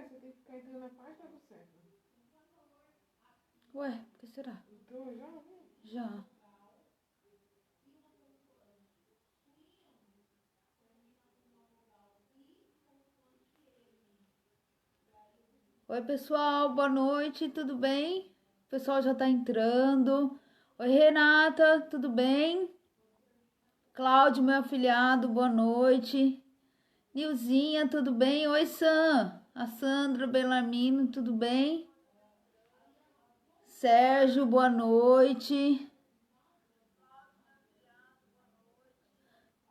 você tem que ficar entrando na página do certo. Ué, por que será? Então já? Já. Oi, pessoal, boa noite, tudo bem? O pessoal já tá entrando. Oi, Renata, tudo bem? Cláudio, meu afilhado, boa noite. Nilzinha, tudo bem? Oi, Sam. A Sandra Bellarmino, tudo bem? Sérgio, boa noite.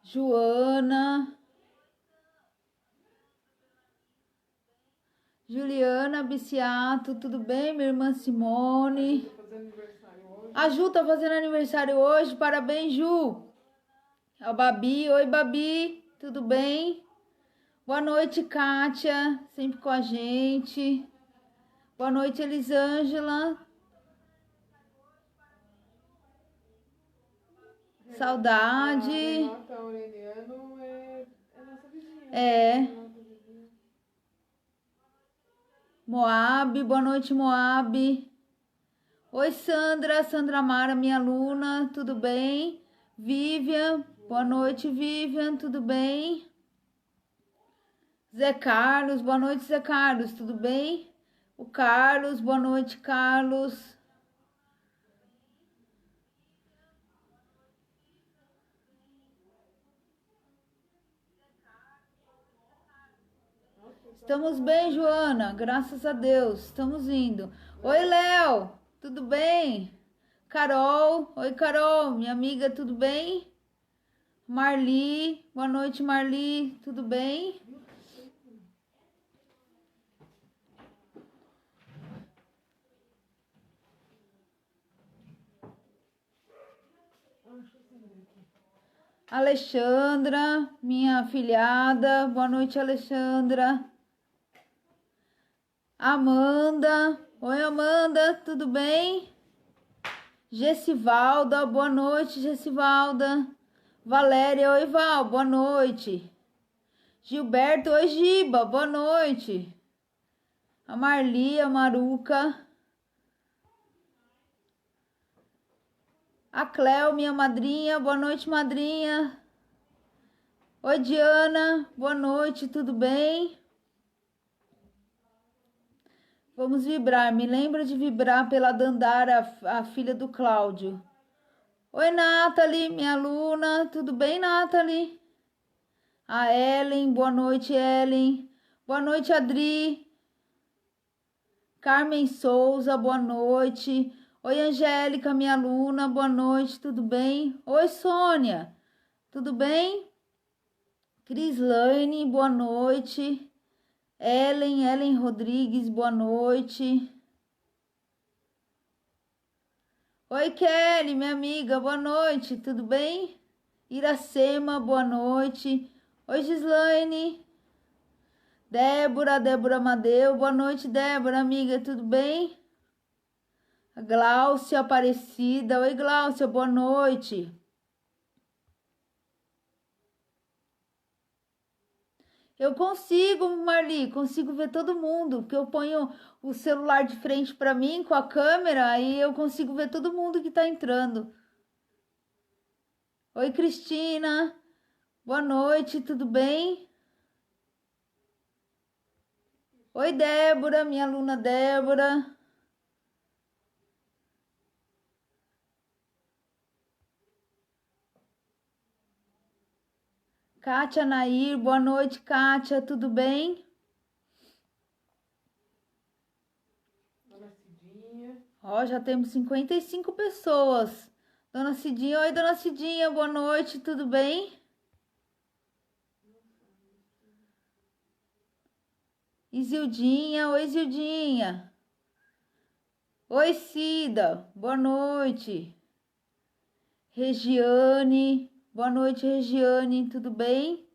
Joana. Juliana Biciato, tudo bem? Minha irmã Simone. A Ju tá fazendo aniversário hoje, parabéns, Ju. A Babi, oi, Babi, tudo bem? Boa noite, Kátia, sempre com a gente. Boa noite, Elisângela. Saudade. Renata Aureliano é nossa vizinha. É. Moab, boa noite, Moab. Oi, Sandra, Sandra Mara, minha aluna, tudo bem? Vivian, boa noite, Vivian, tudo bem? Zé Carlos, boa noite, Zé Carlos, tudo bem? O Carlos, boa noite, Carlos. Estamos bem, Joana, graças a Deus, estamos indo. Oi, Léo, tudo bem? Carol, oi, Carol, minha amiga, tudo bem? Marli, boa noite, Marli, tudo bem? Alexandra, minha afilhada, boa noite, Alexandra. Amanda, oi, Amanda, tudo bem? Gessivalda, boa noite, Gessivalda. Valéria, oi, Val, boa noite. Gilberto, oi, Giba, boa noite. A Marli, a Maruca. A Cléo, minha madrinha, boa noite, madrinha. Oi, Diana, boa noite, tudo bem? Vamos vibrar, me lembra de vibrar pela Dandara, a filha do Cláudio. Oi, Nathalie, minha aluna, tudo bem, Nathalie? A Ellen, boa noite, Ellen. Boa noite, Adri. Carmen Souza, boa noite. Oi, Angélica, minha aluna, boa noite, tudo bem? Oi, Sônia, tudo bem? Crislaine, boa noite. Ellen Rodrigues, boa noite. Oi, Kelly, minha amiga, boa noite, tudo bem? Iracema, boa noite. Oi, Gislaine. Débora Amadeu, boa noite, Débora, amiga, tudo bem? A Gláucia Aparecida, oi, Gláucia, boa noite. Eu consigo, Marli, consigo ver todo mundo, porque eu ponho o celular de frente para mim com a câmera, aí eu consigo ver todo mundo que tá entrando. Oi, Cristina, boa noite, tudo bem? Oi, Débora, minha aluna Débora. Kátia Nair, boa noite, Kátia, tudo bem? Dona Cidinha. Ó, já temos 55 pessoas. Dona Cidinha, oi, Dona Cidinha, boa noite, tudo bem? Isildinha, oi, Isildinha. Oi, Cida, boa noite. Regiane, boa noite, Regiane, tudo bem?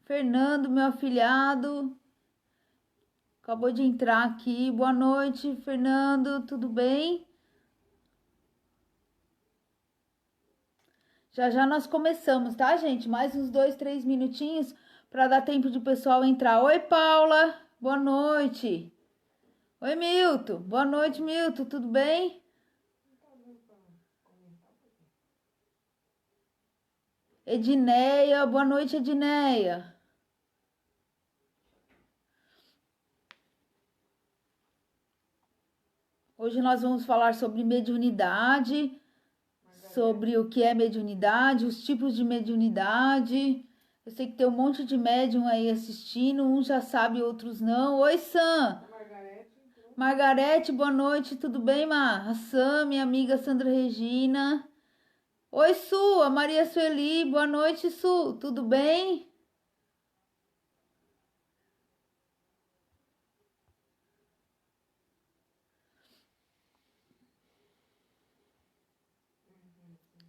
Fernando, meu afilhado, acabou de entrar aqui. Boa noite, Fernando, tudo bem? Já já nós começamos, tá, gente? Mais uns 2, 3 minutinhos para dar tempo de o pessoal entrar. Oi, Paula. Boa noite. Oi, Milton. Boa noite, Milton. Tudo bem? Edneia. Boa noite, Edneia. Hoje nós vamos falar sobre mediunidade, sobre o que é mediunidade, os tipos de mediunidade. Eu sei que tem um monte de médium aí assistindo, uns já sabem, outros não. Oi, Sam. Margarete, boa noite, tudo bem, Mar? A Sam, minha amiga Sandra Regina. Oi, Su, a Maria Sueli, boa noite, Su, tudo bem?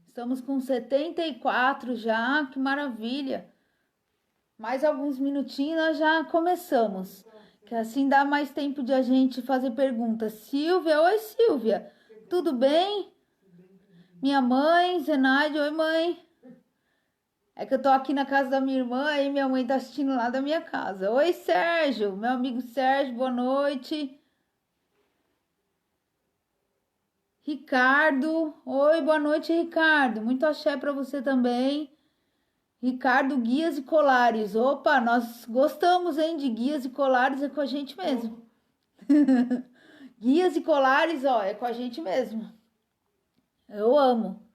Estamos com 74 já, que maravilha. Mais alguns minutinhos nós já começamos. Que assim dá mais tempo de a gente fazer perguntas. Silvia, oi Silvia, tudo bem? Minha mãe, Zenaide, oi mãe. É que eu tô aqui na casa da minha irmã e minha mãe tá assistindo lá da minha casa. Oi Sérgio, meu amigo Sérgio, boa noite. Ricardo, oi, boa noite Ricardo, muito axé pra você também. Ricardo, guias e colares. Opa, nós gostamos, hein, de guias e colares, é com a gente mesmo. Guias e colares, ó, é com a gente mesmo. Eu amo.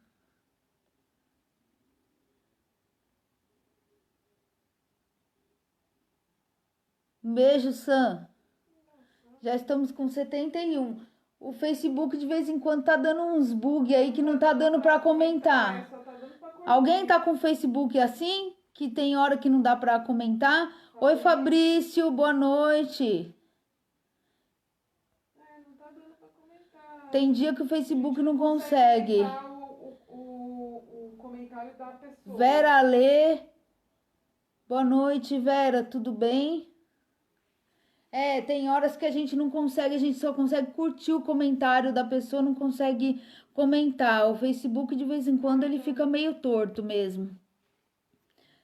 Um beijo, Sam. Já estamos com 71. O Facebook de vez em quando tá dando uns bug aí que não tá dando para comentar. Alguém tá com o Facebook assim? Que tem hora que não dá para comentar? Oi, Fabrício, boa noite. Tem dia que o Facebook não consegue. O comentário da pessoa. Vera Lê. Boa noite, Vera, tudo bem? É, tem horas que a gente não consegue, a gente só consegue curtir o comentário da pessoa, não consegue comentar. O Facebook, de vez em quando, ele fica meio torto mesmo.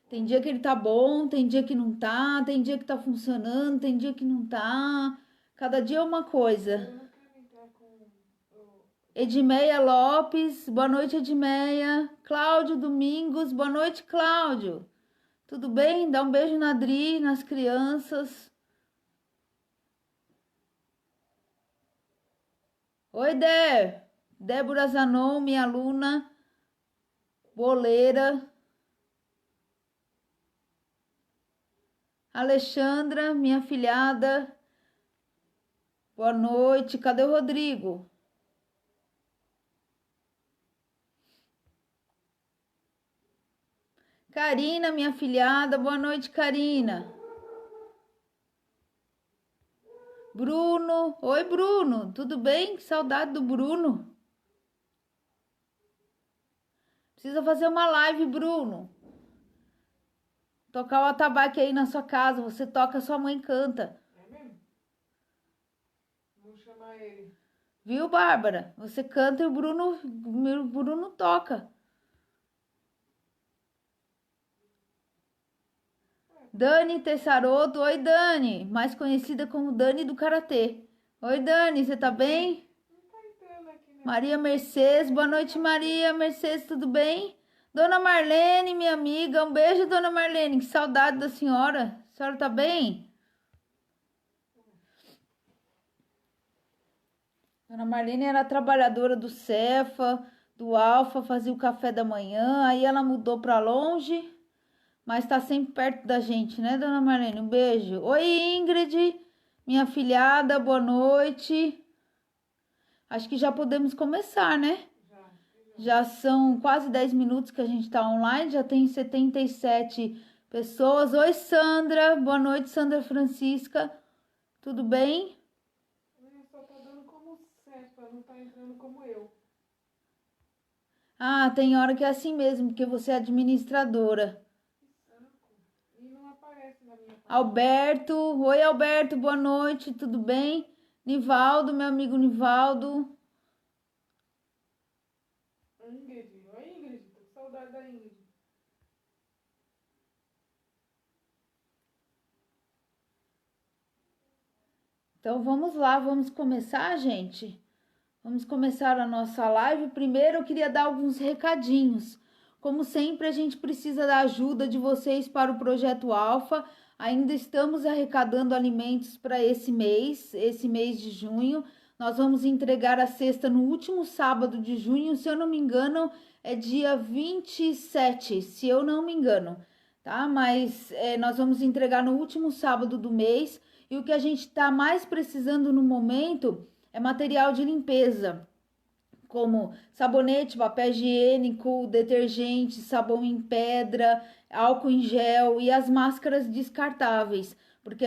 Tem dia que ele tá bom, tem dia que não tá, tem dia que tá funcionando, tem dia que não tá. Cada dia é uma coisa. Edmeia Lopes, boa noite, Edmeia. Cláudio Domingos, boa noite, Cláudio. Tudo bem? Dá um beijo na Adri, nas crianças. Oi, Débora Zanon, minha aluna, boleira. Alexandra, minha afilhada. Boa noite. Cadê o Rodrigo? Karina, minha afilhada. Boa noite, Karina. Bruno. Oi, Bruno. Tudo bem? Que saudade do Bruno. Precisa fazer uma live, Bruno. Tocar o atabaque aí na sua casa. Você toca, sua mãe canta. É mesmo? Vamos chamar ele. Viu, Bárbara? Você canta e o Bruno toca. Dani Tessaroto. Oi, Dani. Mais conhecida como Dani do Karatê. Oi, Dani. Você tá bem? Maria Mercedes. Boa noite, Maria Mercedes. Tudo bem? Dona Marlene, minha amiga. Um beijo, Dona Marlene. Que saudade da senhora. A senhora tá bem? Dona Marlene era trabalhadora do Cefa, do Alfa, fazia o café da manhã. Aí ela mudou para longe, mas tá sempre perto da gente, né, Dona Marlene? Um beijo. Oi, Ingrid, minha afilhada, boa noite. Acho que já podemos começar, né? Já são quase 10 minutos que a gente tá online, já tem 77 pessoas. Oi, Sandra, boa noite, Sandra Francisca. Tudo bem? Não tá entrando como eu. Ah, tem hora que é assim mesmo, porque você é administradora. E não aparece na minha página. Alberto, oi Alberto, boa noite, tudo bem? Nivaldo, meu amigo Nivaldo. Ingrid, oi Ingrid, tô com saudade Obrigada, Ingrid. Então vamos lá, vamos começar, gente? Vamos começar a nossa live. Primeiro eu queria dar alguns recadinhos. Como sempre, a gente precisa da ajuda de vocês para o Projeto Alfa. Ainda estamos arrecadando alimentos para esse mês de junho. Nós vamos entregar a cesta no último sábado de junho, se eu não me engano, é dia 27, se eu não me engano, tá? Mas nós vamos entregar no último sábado do mês. E o que a gente está mais precisando no momento é material de limpeza, como sabonete, papel higiênico, detergente, sabão em pedra, álcool em gel e as máscaras descartáveis, porque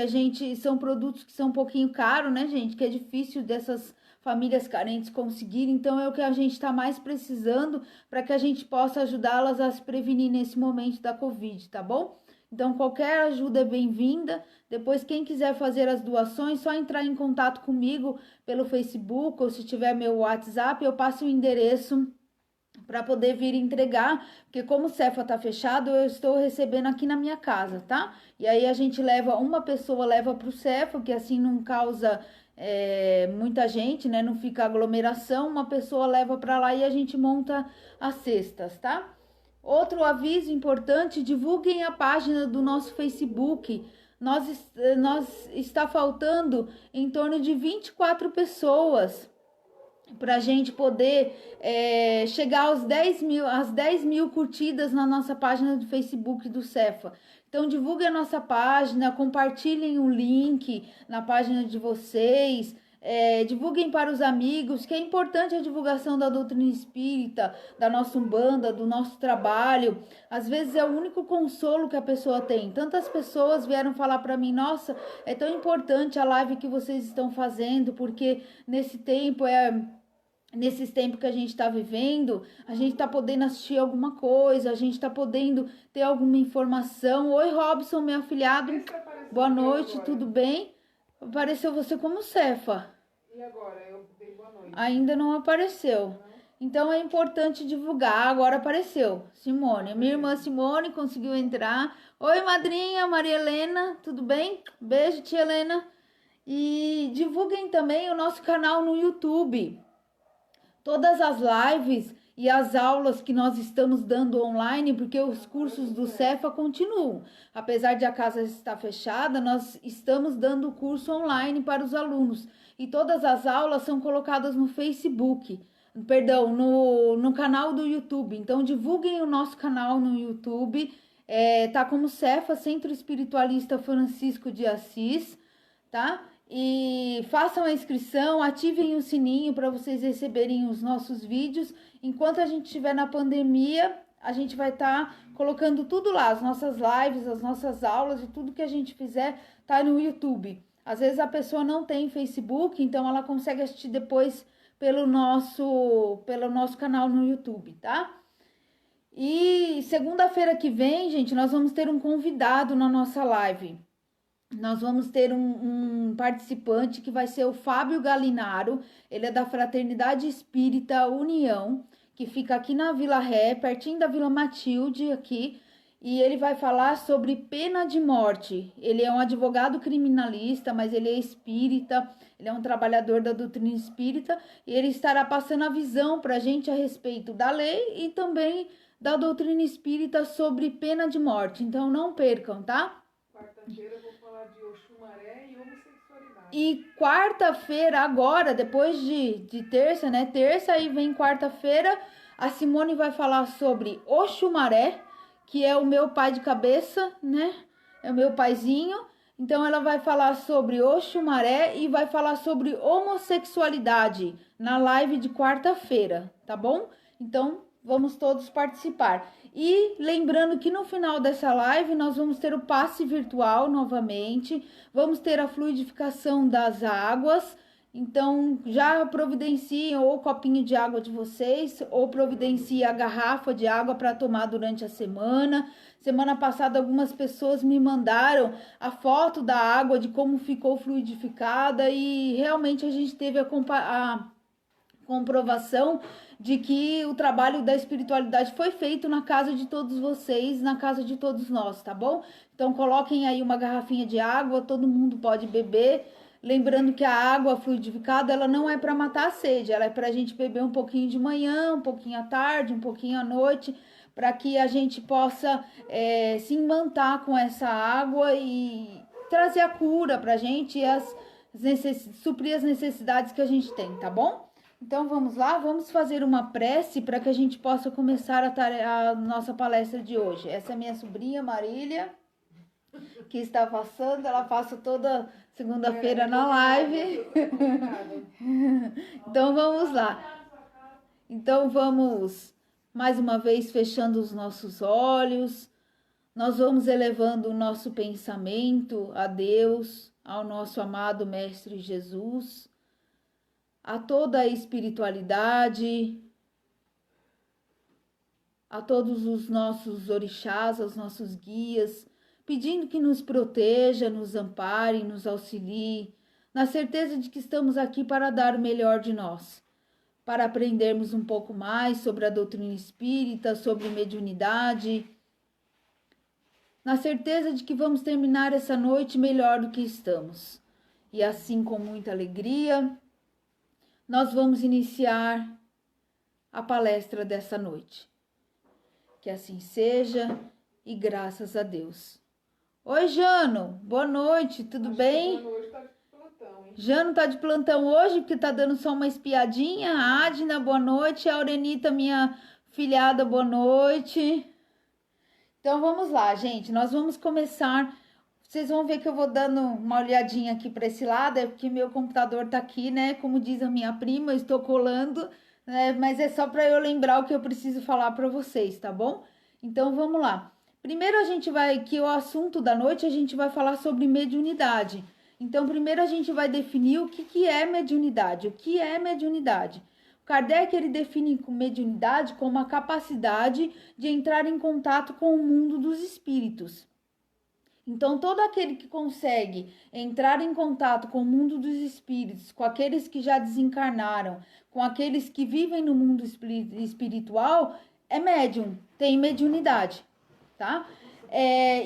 são produtos que são um pouquinho caros, né, gente? Que é difícil dessas famílias carentes conseguirem, então é o que a gente está mais precisando para que a gente possa ajudá-las a se prevenir nesse momento da Covid, tá bom? Então, qualquer ajuda é bem-vinda. Depois, quem quiser fazer as doações, só entrar em contato comigo pelo Facebook ou se tiver meu WhatsApp, eu passo o endereço para poder vir entregar, porque como o Cefa tá fechado, eu estou recebendo aqui na minha casa, tá? E aí a gente uma pessoa leva para o Cefa, que assim não causa muita gente, né? Não fica aglomeração, uma pessoa leva para lá e a gente monta as cestas, tá? Outro aviso importante, divulguem a página do nosso Facebook. Nós está faltando em torno de 24 pessoas para a gente poder chegar aos 10 mil curtidas na nossa página do Facebook do Cefa. Então divulguem a nossa página, compartilhem o link na página de vocês. Divulguem para os amigos, que é importante a divulgação da doutrina espírita, da nossa Umbanda, do nosso trabalho. Às vezes é o único consolo que a pessoa tem. Tantas pessoas vieram falar para mim, nossa, é tão importante a live que vocês estão fazendo, porque nesses tempos que a gente está vivendo, a gente está podendo assistir alguma coisa, a gente está podendo ter alguma informação. Oi, Robson, meu afilhado, boa noite, tudo bem? Apareceu você como Cefa. E agora? Eu dei boa noite. Ainda não apareceu. Então é importante divulgar. Agora apareceu. Simone. A minha irmã Simone conseguiu entrar. Oi, madrinha, Maria Helena. Tudo bem? Beijo, tia Helena. E divulguem também o nosso canal no YouTube. Todas as lives e as aulas que nós estamos dando online, porque os cursos do Cefa continuam. Apesar de a casa estar fechada, nós estamos dando o curso online para os alunos. E todas as aulas são colocadas no Facebook, no canal do YouTube. Então divulguem o nosso canal no YouTube. Tá como Cefa, Centro Espiritualista Francisco de Assis, tá? E façam a inscrição, ativem o sininho para vocês receberem os nossos vídeos. Enquanto a gente estiver na pandemia, a gente vai estar colocando tudo lá, as nossas lives, as nossas aulas e tudo que a gente fizer tá no YouTube. Às vezes a pessoa não tem Facebook, então ela consegue assistir depois pelo nosso canal no YouTube, tá? E segunda-feira que vem, gente, nós vamos ter um convidado na nossa live. Nós vamos ter um participante que vai ser o Fábio Galinaro. Ele é da Fraternidade Espírita União, que fica aqui na Vila Ré, pertinho da Vila Matilde, aqui. E ele vai falar sobre pena de morte. Ele é um advogado criminalista, mas ele é espírita, ele é um trabalhador da doutrina espírita, e ele estará passando a visão para a gente a respeito da lei e também da doutrina espírita sobre pena de morte. Então não percam, tá? Quarta-feira eu vou falar de Oxumaré e homossexualidade. E quarta-feira, agora, depois de terça, né? Terça e vem quarta-feira, a Simone vai falar sobre Oxumaré, que é o meu pai de cabeça, né? É o meu paizinho. Então ela vai falar sobre Oxumaré e vai falar sobre homossexualidade na live de quarta-feira, tá bom? Então vamos todos participar. E lembrando que no final dessa live nós vamos ter o passe virtual novamente, vamos ter a fluidificação das águas. Então já providenciem ou o copinho de água de vocês, ou providenciem a garrafa de água para tomar durante a semana. Semana passada algumas pessoas me mandaram a foto da água, de como ficou fluidificada, e realmente a gente teve a comprovação de que o trabalho da espiritualidade foi feito na casa de todos vocês, na casa de todos nós, tá bom? Então coloquem aí uma garrafinha de água, todo mundo pode beber. Lembrando que a água fluidificada, ela não é para matar a sede, ela é para a gente beber um pouquinho de manhã, um pouquinho à tarde, um pouquinho à noite, para que a gente possa se imantar com essa água e trazer a cura para a gente e suprir as necessidades que a gente tem, tá bom? Então vamos lá, vamos fazer uma prece para que a gente possa começar a nossa palestra de hoje. Essa é minha sobrinha Marília, que está passando, ela passa toda segunda-feira na live. Então vamos lá. Então vamos mais uma vez fechando os nossos olhos. Nós vamos elevando o nosso pensamento a Deus, ao nosso amado Mestre Jesus, a toda a espiritualidade, a todos os nossos orixás, aos nossos guias, pedindo que nos proteja, nos ampare, nos auxilie, na certeza de que estamos aqui para dar o melhor de nós, para aprendermos um pouco mais sobre a doutrina espírita, sobre mediunidade, na certeza de que vamos terminar essa noite melhor do que estamos. E assim, com muita alegria, nós vamos iniciar a palestra dessa noite. Que assim seja e graças a Deus. Oi, Jano, boa noite, tudo bem? Jano hoje tá de plantão, hein? Jano tá de plantão hoje, porque tá dando só uma espiadinha. A Adna, boa noite. A Aurenita, minha filhada, boa noite. Então vamos lá, gente, nós vamos começar. Vocês vão ver que eu vou dando uma olhadinha aqui para esse lado, é porque meu computador tá aqui, né? Como diz a minha prima, eu estou colando, né? Mas é só para eu lembrar o que eu preciso falar para vocês, tá bom? Então vamos lá. Primeiro a gente vai, que o assunto da noite, a gente vai falar sobre mediunidade. Então primeiro a gente vai definir o que é mediunidade. O que é mediunidade? O Kardec, ele define mediunidade como a capacidade de entrar em contato com o mundo dos espíritos. Então todo aquele que consegue entrar em contato com o mundo dos espíritos, com aqueles que já desencarnaram, com aqueles que vivem no mundo espiritual, é médium, tem mediunidade. Tá?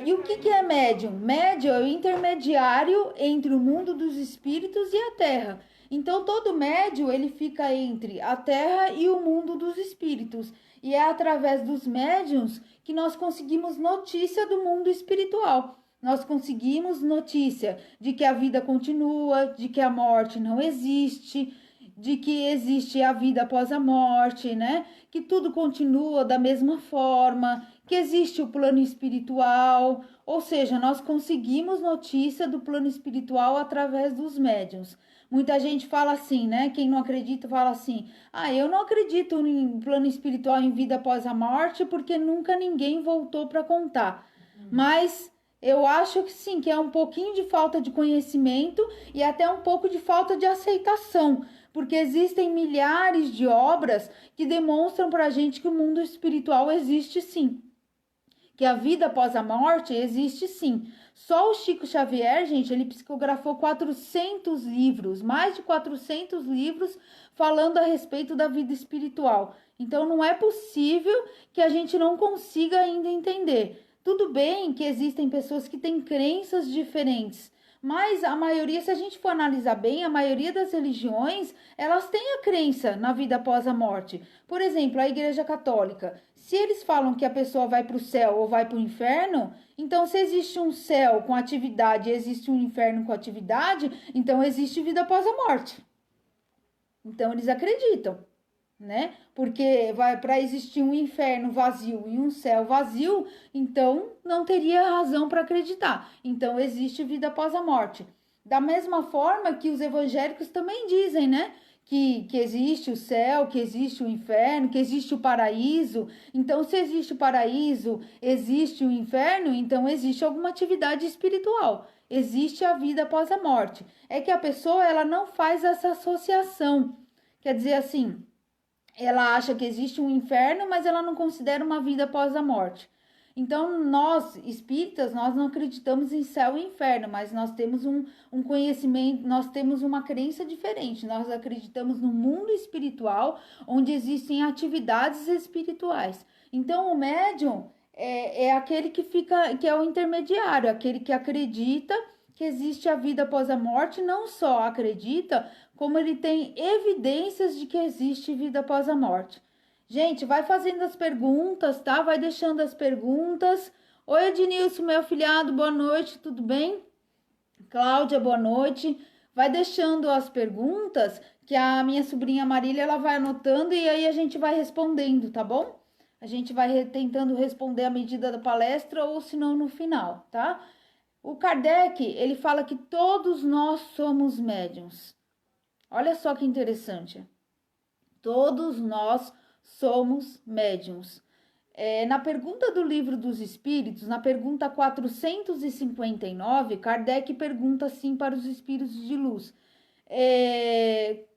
E o que é médium? Médium é o intermediário entre o mundo dos espíritos e a Terra. Então, todo médium, ele fica entre a Terra e o mundo dos espíritos. E é através dos médiums que nós conseguimos notícia do mundo espiritual. Nós conseguimos notícia de que a vida continua, de que a morte não existe, de que existe a vida após a morte, né? Que tudo continua da mesma forma, que existe o plano espiritual, ou seja, nós conseguimos notícia do plano espiritual através dos médiuns. Muita gente fala assim, né? Quem não acredita fala assim: eu não acredito em plano espiritual, em vida após a morte, porque nunca ninguém voltou para contar. Mas eu acho que sim, que é um pouquinho de falta de conhecimento e até um pouco de falta de aceitação, porque existem milhares de obras que demonstram para a gente que o mundo espiritual existe sim, que a vida após a morte existe sim. Só o Chico Xavier, gente, ele psicografou 400 livros, mais de 400 livros falando a respeito da vida espiritual. Então não é possível que a gente não consiga ainda entender. Tudo bem que existem pessoas que têm crenças diferentes, mas a maioria, se a gente for analisar bem, a maioria das religiões, elas têm a crença na vida após a morte. Por exemplo, a Igreja Católica, se eles falam que a pessoa vai para o céu ou vai para o inferno, então se existe um céu com atividade e existe um inferno com atividade, então existe vida após a morte. Então eles acreditam, né? Porque para existir um inferno vazio e um céu vazio, então não teria razão para acreditar. Então existe vida após a morte. Da mesma forma que os evangélicos também dizem, né? Que existe o céu, que existe o inferno, que existe o paraíso. Então, se existe o paraíso, existe o inferno, então existe alguma atividade espiritual. Existe a vida após a morte. É que a pessoa, ela não faz essa associação. Quer dizer assim, ela acha que existe um inferno, mas ela não considera uma vida após a morte. Então, nós, espíritas, nós não acreditamos em céu e inferno, mas nós temos um conhecimento, nós temos uma crença diferente. Nós acreditamos no mundo espiritual, onde existem atividades espirituais. Então, o médium é aquele que é o intermediário, aquele que acredita que existe a vida após a morte, não só acredita, como ele tem evidências de que existe vida após a morte. Gente, vai fazendo as perguntas, tá? Vai deixando as perguntas. Oi, Ednilson, meu afilhado, boa noite, tudo bem? Cláudia, boa noite. Vai deixando as perguntas que a minha sobrinha Marília, ela vai anotando e aí a gente vai respondendo, tá bom? A gente vai tentando responder à medida da palestra ou se não no final, tá? O Kardec, ele fala que todos nós somos médiuns. Olha só que interessante. Todos nós somos médiuns. Na pergunta do Livro dos Espíritos, na pergunta 459, Kardec pergunta assim para os espíritos de luz.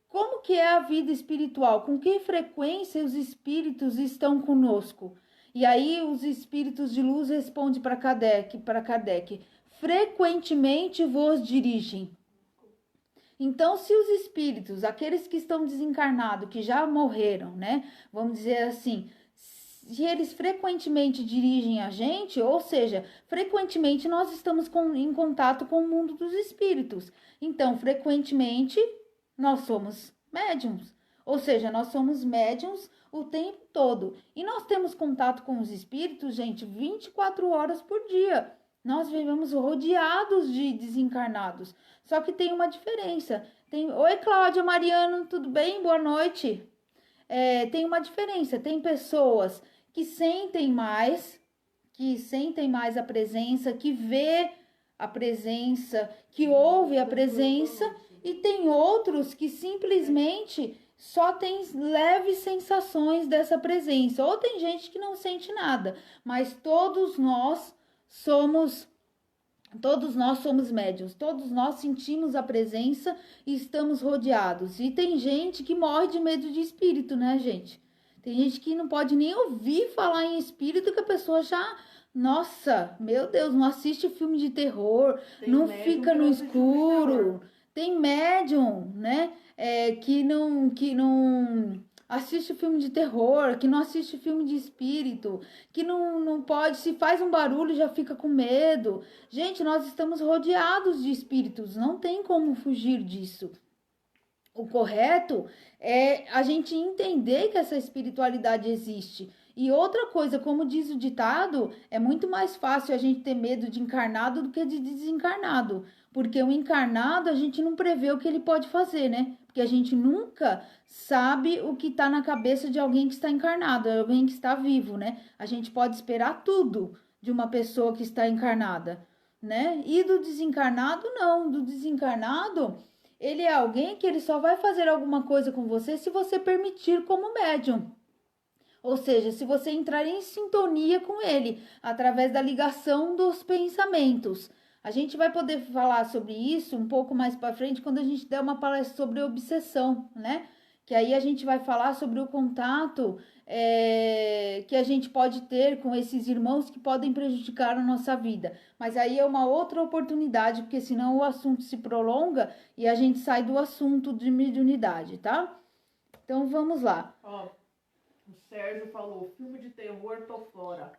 Como que é a vida espiritual? Com que frequência os espíritos estão conosco? E aí os espíritos de luz respondem para Kardec, frequentemente vos dirigem. Então, se os espíritos, aqueles que estão desencarnados, que já morreram, né? Vamos dizer assim, se eles frequentemente dirigem a gente, ou seja, frequentemente nós estamos em contato com o mundo dos espíritos. Então, frequentemente, nós somos médiums. Ou seja, nós somos médiums o tempo todo. E nós temos contato com os espíritos, gente, 24 horas por dia. Nós vivemos rodeados de desencarnados. Só que tem uma diferença. Oi, Cláudia, Mariano, tudo bem? Boa noite. Tem uma diferença. Tem pessoas que sentem mais a presença, que vê a presença, que ouve a presença, e tem outros que simplesmente só tem leves sensações dessa presença. Ou tem gente que não sente nada, mas todos nós somos médiuns, todos nós sentimos a presença e estamos rodeados. E tem gente que morre de medo de espírito, né, gente? Tem gente que não pode nem ouvir falar em espírito, que a pessoa já, nossa, meu Deus, não assiste filme de terror, não fica no escuro. Tem médium, né, que não assiste filme de terror, que não assiste filme de espírito, que não pode, se faz um barulho já fica com medo. Gente, nós estamos rodeados de espíritos, não tem como fugir disso. O correto é a gente entender que essa espiritualidade existe. E outra coisa, como diz o ditado, é muito mais fácil a gente ter medo de encarnado do que de desencarnado. Porque o encarnado a gente não prevê o que ele pode fazer, né? Porque a gente nunca sabe o que está na cabeça de alguém que está encarnado, de alguém que está vivo, né? A gente pode esperar tudo de uma pessoa que está encarnada, né? E do desencarnado, não. Do desencarnado, ele é alguém que ele só vai fazer alguma coisa com você se você permitir como médium. Ou seja, se você entrar em sintonia com ele, através da ligação dos pensamentos. A gente vai poder falar sobre isso um pouco mais para frente quando a gente der uma palestra sobre obsessão, né? Que aí a gente vai falar sobre o contato que a gente pode ter com esses irmãos que podem prejudicar a nossa vida. Mas aí é uma outra oportunidade, porque senão o assunto se prolonga e a gente sai do assunto de mediunidade, tá? Então vamos lá. O Sérgio falou, filme de terror, tô fora.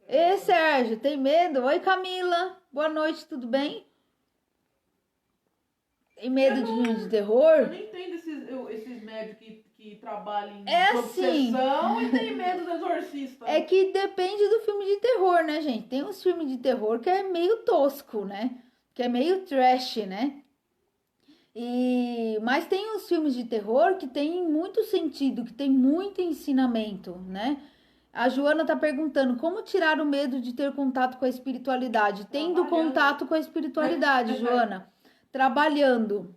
Ei, Sérgio, tem medo? Oi, Camila. Boa noite, tudo bem? Tem medo de filme de terror? Eu não entendo esses médicos que trabalham em obsessão assim, e tem medo do exorcista. É que depende do filme de terror, né, gente? Tem uns filmes de terror que é meio tosco, né? Que é meio trash, né? Mas tem uns filmes de terror que tem muito sentido, que tem muito ensinamento, né? A Joana tá perguntando como tirar o medo de ter contato com a espiritualidade. Tendo contato com a espiritualidade, Joana. Trabalhando.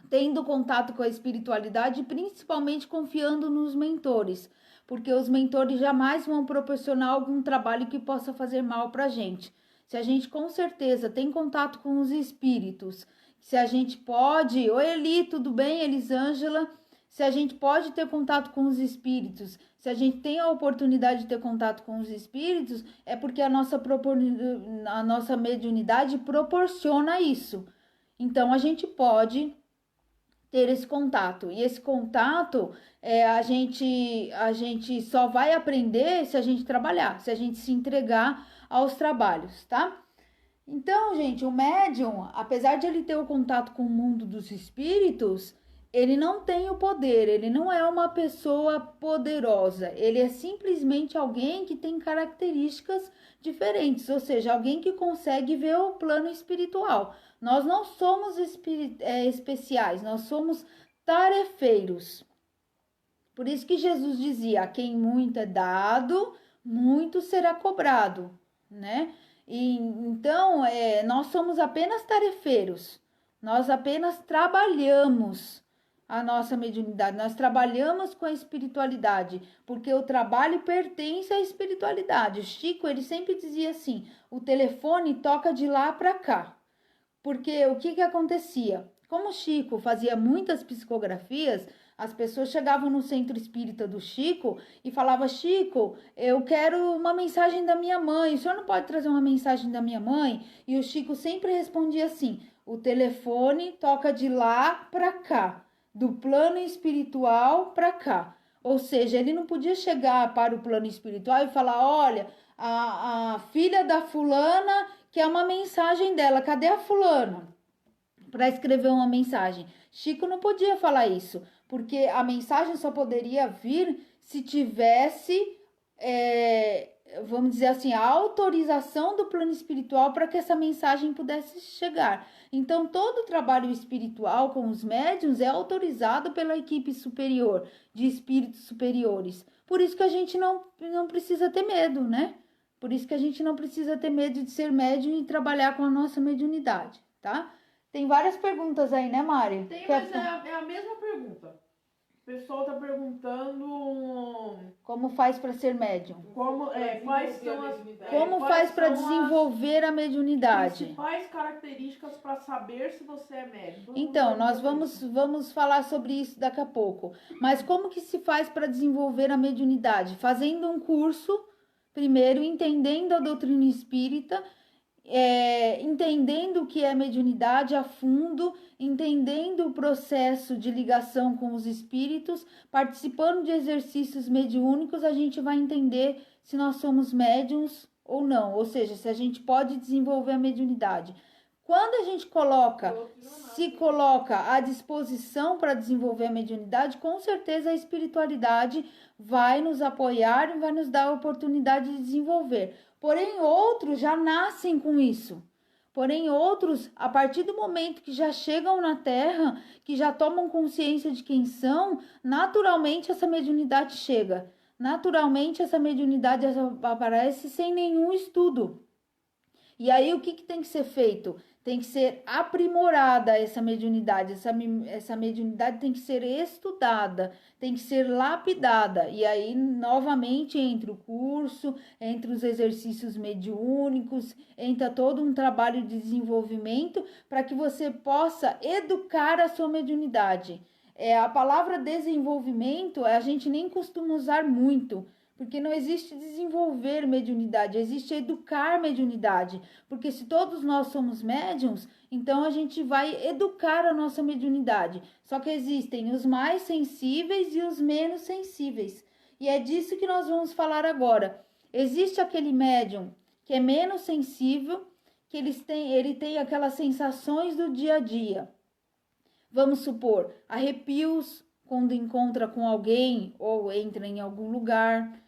Tendo contato com a espiritualidade, principalmente confiando nos mentores. Porque os mentores jamais vão proporcionar algum trabalho que possa fazer mal pra gente. Se a gente com certeza tem contato com os espíritos, se a gente pode... Oi, Eli, tudo bem? Elisângela. se a gente pode ter contato com os espíritos, se a gente tem a oportunidade de ter contato com os espíritos, é porque a nossa mediunidade proporciona isso. Então, a gente pode ter esse contato. E esse contato, a gente só vai aprender se a gente trabalhar, se a gente se entregar aos trabalhos, tá? Então, gente, o médium, apesar de ele ter o contato com o mundo dos espíritos, ele não tem o poder, ele não é uma pessoa poderosa, ele é simplesmente alguém que tem características diferentes, ou seja, alguém que consegue ver o plano espiritual. Nós não somos especiais, nós somos tarefeiros. Por isso que Jesus dizia: a quem muito é dado, muito será cobrado, né? E então, nós somos apenas tarefeiros, nós apenas trabalhamos a nossa mediunidade, nós trabalhamos com a espiritualidade, porque o trabalho pertence à espiritualidade. O Chico, ele sempre dizia assim: o telefone toca de lá para cá. Porque o que acontecia? Como o Chico fazia muitas psicografias, as pessoas chegavam no centro espírita do Chico e falavam: Chico, eu quero uma mensagem da minha mãe, o senhor não pode trazer uma mensagem da minha mãe? E o Chico sempre respondia assim: o telefone toca de lá para cá, do plano espiritual para cá. Ou seja, ele não podia chegar para o plano espiritual e falar: olha, a filha da fulana quer uma mensagem dela, cadê a fulana? Para escrever uma mensagem. Chico não podia falar isso, porque a mensagem só poderia vir se tivesse, vamos dizer assim, a autorização do plano espiritual para que essa mensagem pudesse chegar. Então, todo o trabalho espiritual com os médiuns é autorizado pela equipe superior, de espíritos superiores. Por isso que a gente não precisa ter medo, né? Por isso que a gente não precisa ter medo de ser médium e trabalhar com a nossa mediunidade, tá? Tem várias perguntas aí, né, Mari? Tem, mas é a mesma pergunta. O pessoal tá perguntando... Como faz para ser médium? Como faz para desenvolver a mediunidade? Principais características para saber se você é médium. Então, nós vamos falar sobre isso daqui a pouco. Mas como que se faz para desenvolver a mediunidade? Fazendo um curso, primeiro, entendendo a doutrina espírita, entendendo o que é mediunidade a fundo, entendendo o processo de ligação com os espíritos, participando de exercícios mediúnicos, a gente vai entender se nós somos médiums ou não, ou seja, se a gente pode desenvolver a mediunidade. Quando a gente se coloca à disposição para desenvolver a mediunidade, com certeza a espiritualidade vai nos apoiar e vai nos dar a oportunidade de desenvolver. Porém, outros já nascem com isso. Porém, outros, a partir do momento que já chegam na Terra, que já tomam consciência de quem são, naturalmente essa mediunidade chega. Naturalmente essa mediunidade aparece sem nenhum estudo. E aí, o que tem que ser feito? Tem que ser aprimorada essa mediunidade. Essa mediunidade tem que ser estudada, tem que ser lapidada. E aí, novamente, entra o curso, entre os exercícios mediúnicos, entra todo um trabalho de desenvolvimento para que você possa educar a sua mediunidade. A palavra desenvolvimento, a gente nem costuma usar muito, porque não existe desenvolver mediunidade, existe educar mediunidade. Porque se todos nós somos médiums, então a gente vai educar a nossa mediunidade. Só que existem os mais sensíveis e os menos sensíveis. E é disso que nós vamos falar agora. Existe aquele médium que é menos sensível, que ele tem aquelas sensações do dia a dia. Vamos supor, arrepios quando encontra com alguém ou entra em algum lugar.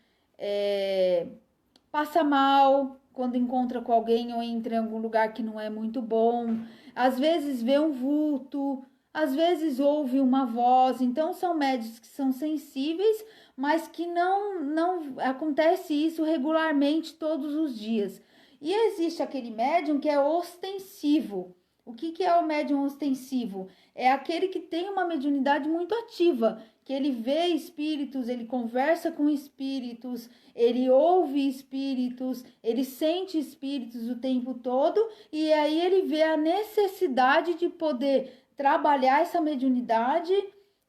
Passa mal quando encontra com alguém ou entra em algum lugar que não é muito bom. Às vezes vê um vulto, às vezes ouve uma voz. Então são médiuns que são sensíveis, mas que não acontece isso regularmente todos os dias. E existe aquele médium que é ostensivo. O que é o médium ostensivo? É aquele que tem uma mediunidade muito ativa, que ele vê espíritos, ele conversa com espíritos, ele ouve espíritos, ele sente espíritos o tempo todo, e aí ele vê a necessidade de poder trabalhar essa mediunidade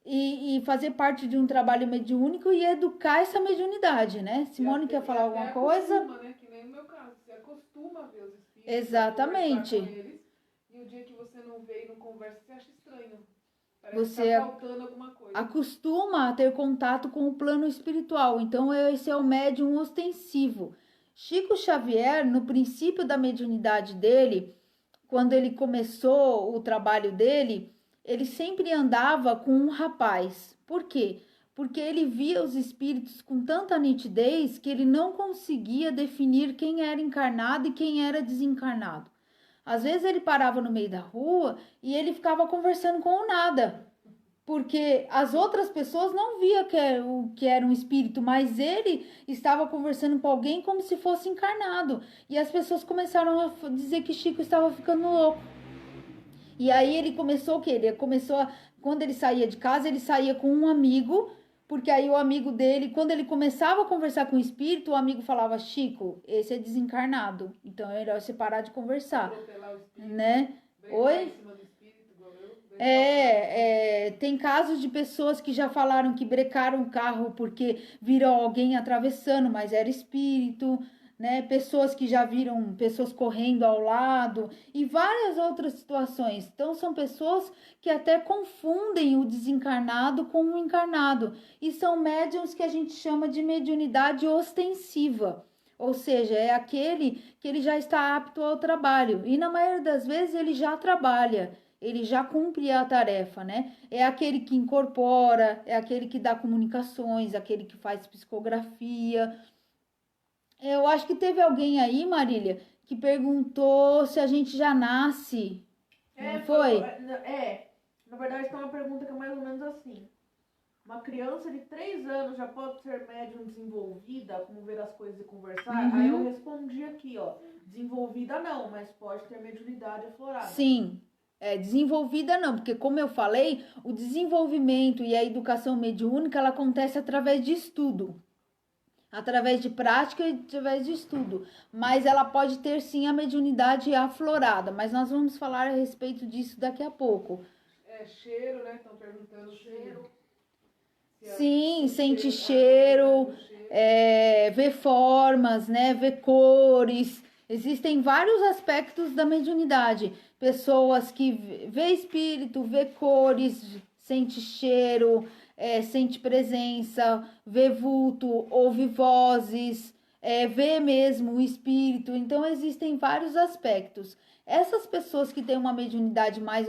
e fazer parte de um trabalho mediúnico e educar essa mediunidade, né? Simone quer falar alguma coisa? Acostuma, né? Que nem no meu caso, você acostuma a ver os espíritos, Exatamente. conversar com eles, e o dia que você não vê e não conversa, você acha estranho. Parece Você que tá faltando alguma coisa. acostuma a ter contato com o plano espiritual. Então, esse é o médium ostensivo. Chico Xavier, no princípio da mediunidade dele, quando ele começou o trabalho dele, ele sempre andava com um rapaz. Por quê? Porque ele via os espíritos com tanta nitidez que ele não conseguia definir quem era encarnado e quem era desencarnado. Às vezes ele parava no meio da rua e ele ficava conversando com o nada, porque as outras pessoas não viam que era um espírito, mas ele estava conversando com alguém como se fosse encarnado. E as pessoas começaram a dizer que Chico estava ficando louco. E aí ele começou o quê? Quando ele saía de casa, ele saía com um amigo, porque aí o amigo dele, quando ele começava a conversar com o espírito, o amigo falava: Chico, esse é desencarnado, então é melhor você parar de conversar, né? Oi? Tem casos de pessoas que já falaram que brecaram o carro porque viram alguém atravessando, mas era espírito, né? Pessoas que já viram pessoas correndo ao lado e várias outras situações. Então, são pessoas que até confundem o desencarnado com o encarnado e são médiums que a gente chama de mediunidade ostensiva. Ou seja, é aquele que ele já está apto ao trabalho e na maioria das vezes ele já trabalha. Ele já cumpre a tarefa, né? É aquele que incorpora, é aquele que dá comunicações, aquele que faz psicografia. Eu acho que teve alguém aí, Marília, que perguntou se a gente já nasce. Não foi? Na verdade tem uma pergunta que é mais ou menos assim. Uma criança de 3 anos já pode ser médium desenvolvida, como ver as coisas e conversar? Uhum. Aí eu respondi aqui, ó. Desenvolvida não, mas pode ter mediunidade aflorada. Sim. Desenvolvida não, porque como eu falei, o desenvolvimento e a educação mediúnica, ela acontece através de estudo, através de prática e através de estudo, mas ela pode ter sim a mediunidade aflorada, mas nós vamos falar a respeito disso daqui a pouco. Cheiro, né? Estão perguntando cheiro. Sim, sente cheiro, vê formas, né? Vê cores. Existem vários aspectos da mediunidade. Pessoas que vê espírito, vê cores, sente cheiro, sente presença, vê vulto, ouve vozes, vê mesmo o espírito. Então, existem vários aspectos. Essas pessoas que têm uma mediunidade mais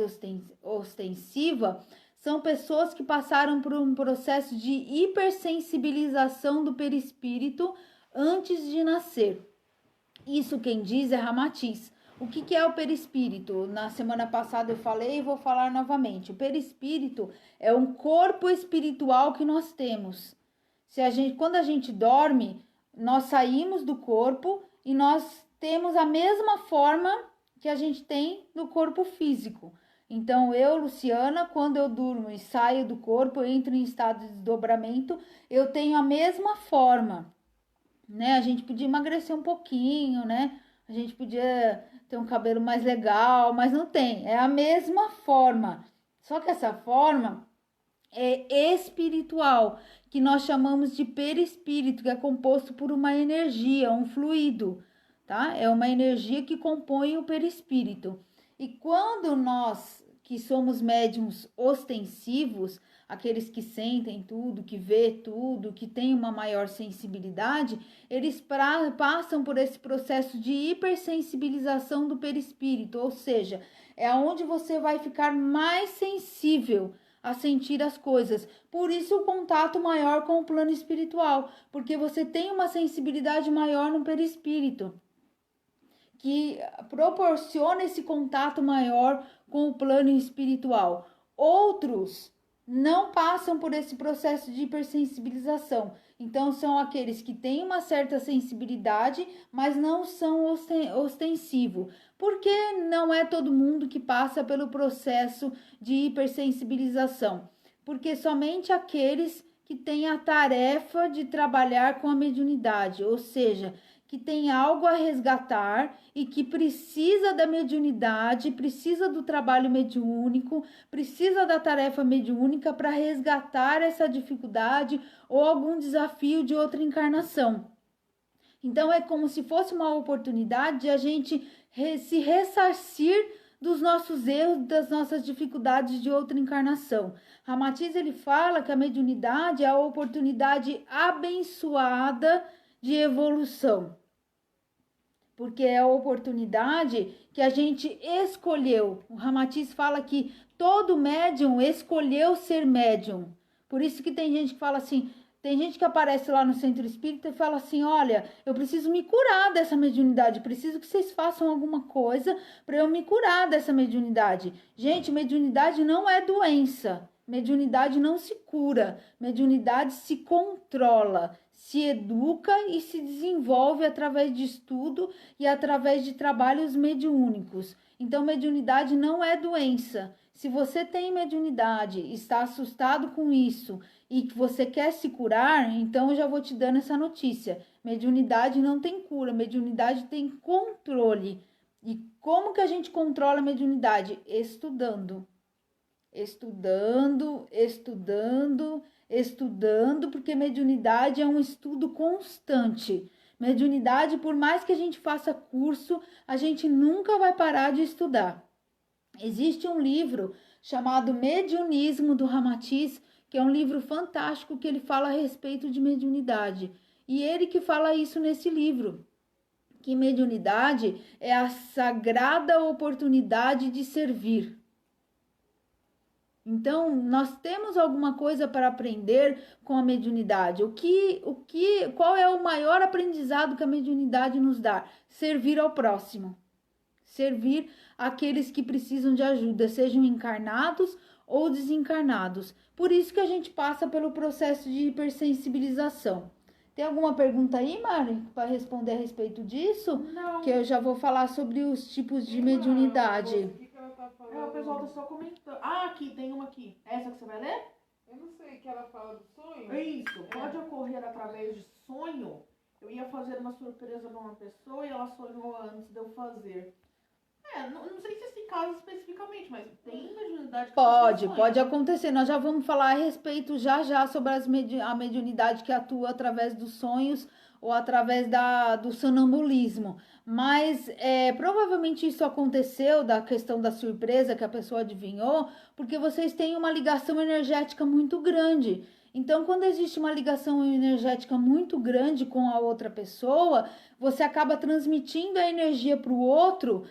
ostensiva são pessoas que passaram por um processo de hipersensibilização do perispírito antes de nascer. Isso quem diz é Ramatiz. O que é o perispírito? Na semana passada eu falei e vou falar novamente. O perispírito é um corpo espiritual que nós temos. Quando a gente dorme, nós saímos do corpo e nós temos a mesma forma que a gente tem no corpo físico. Então, eu, Luciana, quando eu durmo e saio do corpo, eu entro em estado de desdobramento, eu tenho a mesma forma, né? A gente podia emagrecer um pouquinho, né? A gente podia ter um cabelo mais legal, mas não tem. É a mesma forma. Só que essa forma é espiritual, que nós chamamos de perispírito, que é composto por uma energia, um fluido, tá? É uma energia que compõe o perispírito. E quando nós, que somos médiums ostensivos, aqueles que sentem tudo, que vê tudo, que têm uma maior sensibilidade, eles passam por esse processo de hipersensibilização do perispírito, ou seja, é onde você vai ficar mais sensível a sentir as coisas. Por isso o contato maior com o plano espiritual, porque você tem uma sensibilidade maior no perispírito, que proporciona esse contato maior com o plano espiritual. Outros não passam por esse processo de hipersensibilização. Então, são aqueles que têm uma certa sensibilidade, mas não são ostensivos. Porque não é todo mundo que passa pelo processo de hipersensibilização. Porque somente aqueles que têm a tarefa de trabalhar com a mediunidade, ou seja, que tem algo a resgatar e que precisa da mediunidade, precisa do trabalho mediúnico, precisa da tarefa mediúnica para resgatar essa dificuldade ou algum desafio de outra encarnação. Então é como se fosse uma oportunidade de a gente se ressarcir dos nossos erros, das nossas dificuldades de outra encarnação. Ramatiz, ele fala que a mediunidade é a oportunidade abençoada de evolução, porque é a oportunidade que a gente escolheu. O Ramatiz fala que todo médium escolheu ser médium. Por isso que tem gente que fala assim, tem gente que aparece lá no centro espírita e fala assim, olha, eu preciso me curar dessa mediunidade, preciso que vocês façam alguma coisa para eu me curar dessa mediunidade. Gente, mediunidade não é doença, mediunidade não se cura, mediunidade se controla, se educa e se desenvolve através de estudo e através de trabalhos mediúnicos. Então, mediunidade não é doença. Se você tem mediunidade, está assustado com isso e que você quer se curar, então eu já vou te dando essa notícia. Mediunidade não tem cura, mediunidade tem controle. E como que a gente controla a mediunidade? Estudando. Estudando, porque mediunidade é um estudo constante. Mediunidade, por mais que a gente faça curso, a gente nunca vai parar de estudar. Existe um livro chamado Mediunismo, do Ramatiz, que é um livro fantástico que ele fala a respeito de mediunidade. E ele que fala isso nesse livro, que mediunidade é a sagrada oportunidade de servir. Então, nós temos alguma coisa para aprender com a mediunidade. Qual é o maior aprendizado que a mediunidade nos dá? Servir ao próximo. Servir aqueles que precisam de ajuda, sejam encarnados ou desencarnados. Por isso que a gente passa pelo processo de hipersensibilização. Tem alguma pergunta aí, Mari, para responder a respeito disso? Não. Que eu já vou falar sobre os tipos de mediunidade. O pessoal tá só comentando. Ah, aqui, tem uma aqui. Essa que você vai ler? Eu não sei, que ela fala do sonho? Isso, pode ocorrer através de sonho. Eu ia fazer uma surpresa para uma pessoa e ela sonhou antes de eu fazer. Não sei se esse caso especificamente, mas tem mediunidade que Pode acontecer. Nós já vamos falar a respeito já sobre a mediunidade que atua através dos sonhos ou através do sonambulismo. Mas provavelmente isso aconteceu, da questão da surpresa que a pessoa adivinhou, porque vocês têm uma ligação energética muito grande. Então, quando existe uma ligação energética muito grande com a outra pessoa, você acaba transmitindo a energia para o outro,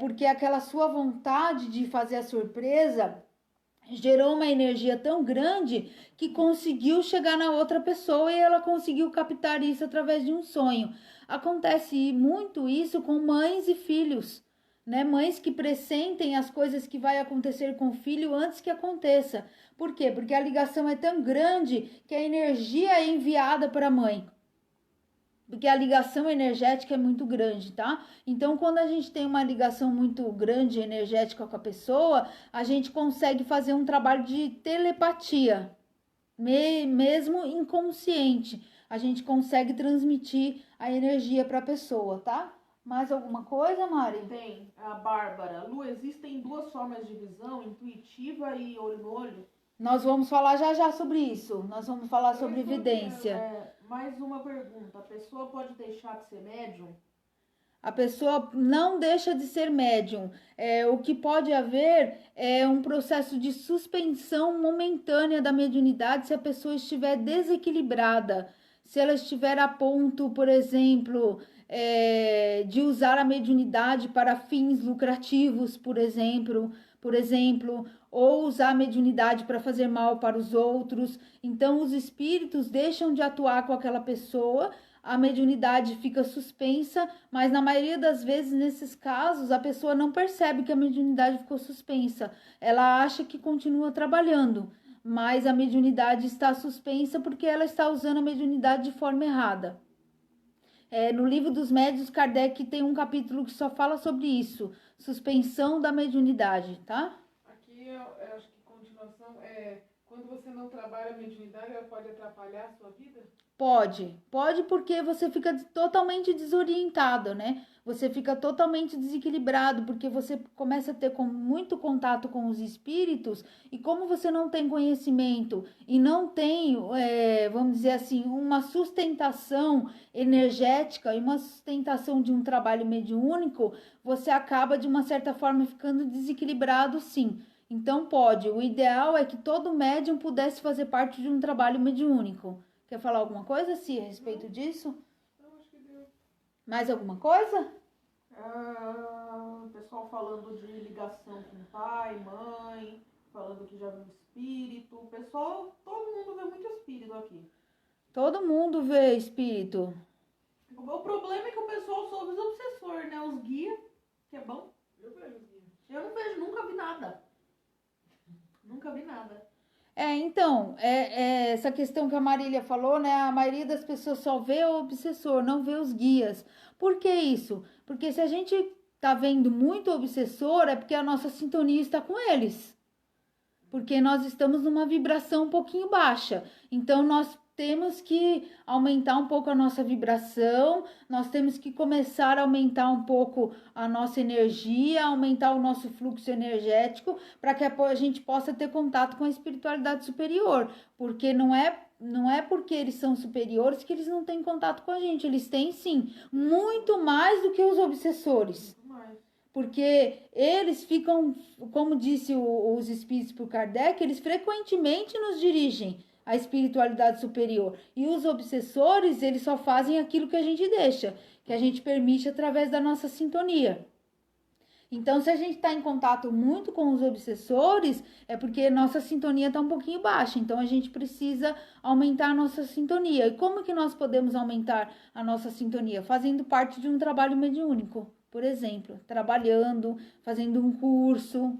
porque aquela sua vontade de fazer a surpresa gerou uma energia tão grande que conseguiu chegar na outra pessoa e ela conseguiu captar isso através de um sonho. Acontece muito isso com mães e filhos, né? Mães que pressentem as coisas que vai acontecer com o filho antes que aconteça. Por quê? Porque a ligação é tão grande que a energia é enviada para a mãe. Porque a ligação energética é muito grande, tá? Então, quando a gente tem uma ligação muito grande energética com a pessoa, a gente consegue fazer um trabalho de telepatia, mesmo inconsciente. A gente consegue transmitir a energia para a pessoa, tá? Mais alguma coisa, Mari? Tem, a Bárbara. Lu, existem duas formas de visão, intuitiva e olho no olho? Nós vamos falar já sobre isso. Nós vamos falar sobre evidência. Mais uma pergunta. A pessoa pode deixar de ser médium? A pessoa não deixa de ser médium. O que pode haver é um processo de suspensão momentânea da mediunidade se a pessoa estiver desequilibrada. Se ela estiver a ponto, por exemplo, de usar a mediunidade para fins lucrativos, por exemplo, ou usar a mediunidade para fazer mal para os outros. Então, os espíritos deixam de atuar com aquela pessoa, a mediunidade fica suspensa, mas na maioria das vezes, nesses casos, a pessoa não percebe que a mediunidade ficou suspensa. Ela acha que continua trabalhando, mas a mediunidade está suspensa porque ela está usando a mediunidade de forma errada. No Livro dos Médiuns, Kardec tem um capítulo que só fala sobre isso, suspensão da mediunidade, tá? Aqui eu acho que continuação quando você não trabalha a mediunidade, ela pode atrapalhar a sua vida? Pode porque você fica totalmente desorientado, né? Você fica totalmente desequilibrado, porque você começa a ter muito contato com os espíritos, e como você não tem conhecimento e não tem, vamos dizer assim, uma sustentação energética e uma sustentação de um trabalho mediúnico, você acaba, de uma certa forma, ficando desequilibrado, sim. Então pode. O ideal é que todo médium pudesse fazer parte de um trabalho mediúnico. Quer falar alguma coisa, Cia, a respeito disso? Eu acho que deu. Mais alguma coisa? O pessoal falando de ligação com pai, mãe, falando que já viu espírito. O pessoal, todo mundo vê muito espírito aqui. Todo mundo vê espírito. O problema é que o pessoal só vê os obsessores, né? Os guias, que é bom. Eu vejo. Eu não vejo, nunca vi nada. Nunca vi nada. Então, essa questão que a Marília falou, né? A maioria das pessoas só vê o obsessor, não vê os guias. Por que isso? Porque se a gente tá vendo muito obsessor, é porque a nossa sintonia está com eles. Porque nós estamos numa vibração um pouquinho baixa. Então, nós temos que aumentar um pouco a nossa vibração, nós temos que começar a aumentar um pouco a nossa energia, aumentar o nosso fluxo energético, para que a gente possa ter contato com a espiritualidade superior. Porque não é porque eles são superiores que eles não têm contato com a gente. Eles têm, sim, muito mais do que os obsessores. Porque eles ficam, como disse os espíritos para o Kardec, eles frequentemente nos dirigem à espiritualidade superior. E os obsessores, eles só fazem aquilo que a gente deixa, que a gente permite através da nossa sintonia. Então, se a gente está em contato muito com os obsessores, é porque nossa sintonia está um pouquinho baixa. Então, a gente precisa aumentar a nossa sintonia. E como que nós podemos aumentar a nossa sintonia? Fazendo parte de um trabalho mediúnico. Por exemplo, trabalhando, fazendo um curso.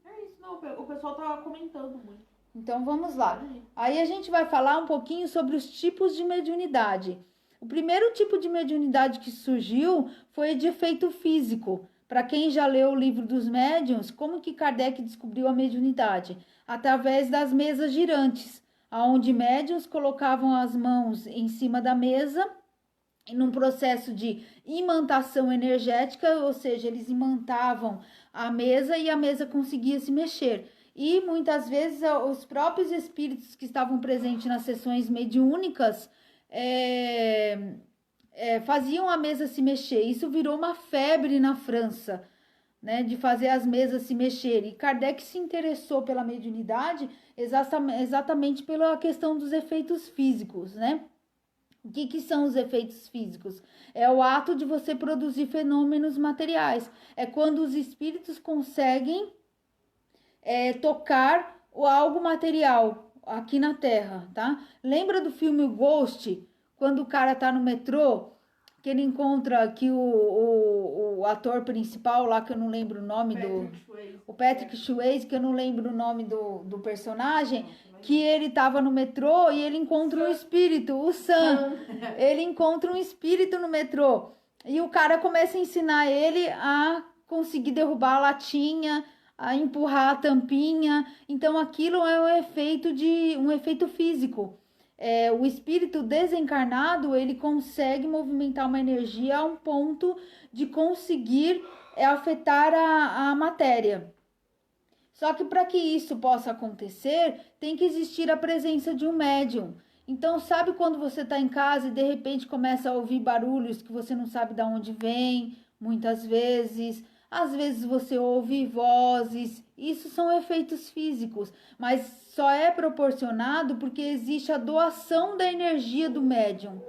É isso, não. O pessoal tá comentando muito. Então, vamos lá. Aí a gente vai falar um pouquinho sobre os tipos de mediunidade. O primeiro tipo de mediunidade que surgiu foi de efeito físico. Para quem já leu o livro dos médiuns, como que Kardec descobriu a mediunidade? Através das mesas girantes, onde médiuns colocavam as mãos em cima da mesa, num processo de imantação energética, ou seja, eles imantavam a mesa e a mesa conseguia se mexer. E muitas vezes os próprios espíritos que estavam presentes nas sessões mediúnicas faziam a mesa se mexer. Isso virou uma febre na França, né, de fazer as mesas se mexerem. E Kardec se interessou pela mediunidade exatamente pela questão dos efeitos físicos, né? O que são os efeitos físicos? É o ato de você produzir fenômenos materiais. É quando os espíritos conseguem tocar algo material aqui na Terra, tá? Lembra do filme Ghost? Quando o cara tá no metrô, que ele encontra que o ator principal lá, que eu não lembro o nome o Patrick Swayze, que eu não lembro o nome do personagem, que ele tava no metrô e ele encontra um espírito, o Sam. Ele encontra um espírito no metrô. E o cara começa a ensinar ele a conseguir derrubar a latinha, a empurrar a tampinha. Então aquilo é um efeito físico. O espírito desencarnado, ele consegue movimentar uma energia a um ponto de conseguir afetar a matéria. Só que para que isso possa acontecer, tem que existir a presença de um médium. Então, sabe quando você está em casa e de repente começa a ouvir barulhos que você não sabe de onde vem, muitas vezes. Às vezes você ouve vozes, isso são efeitos físicos, mas só é proporcionado porque existe a doação da energia do médium.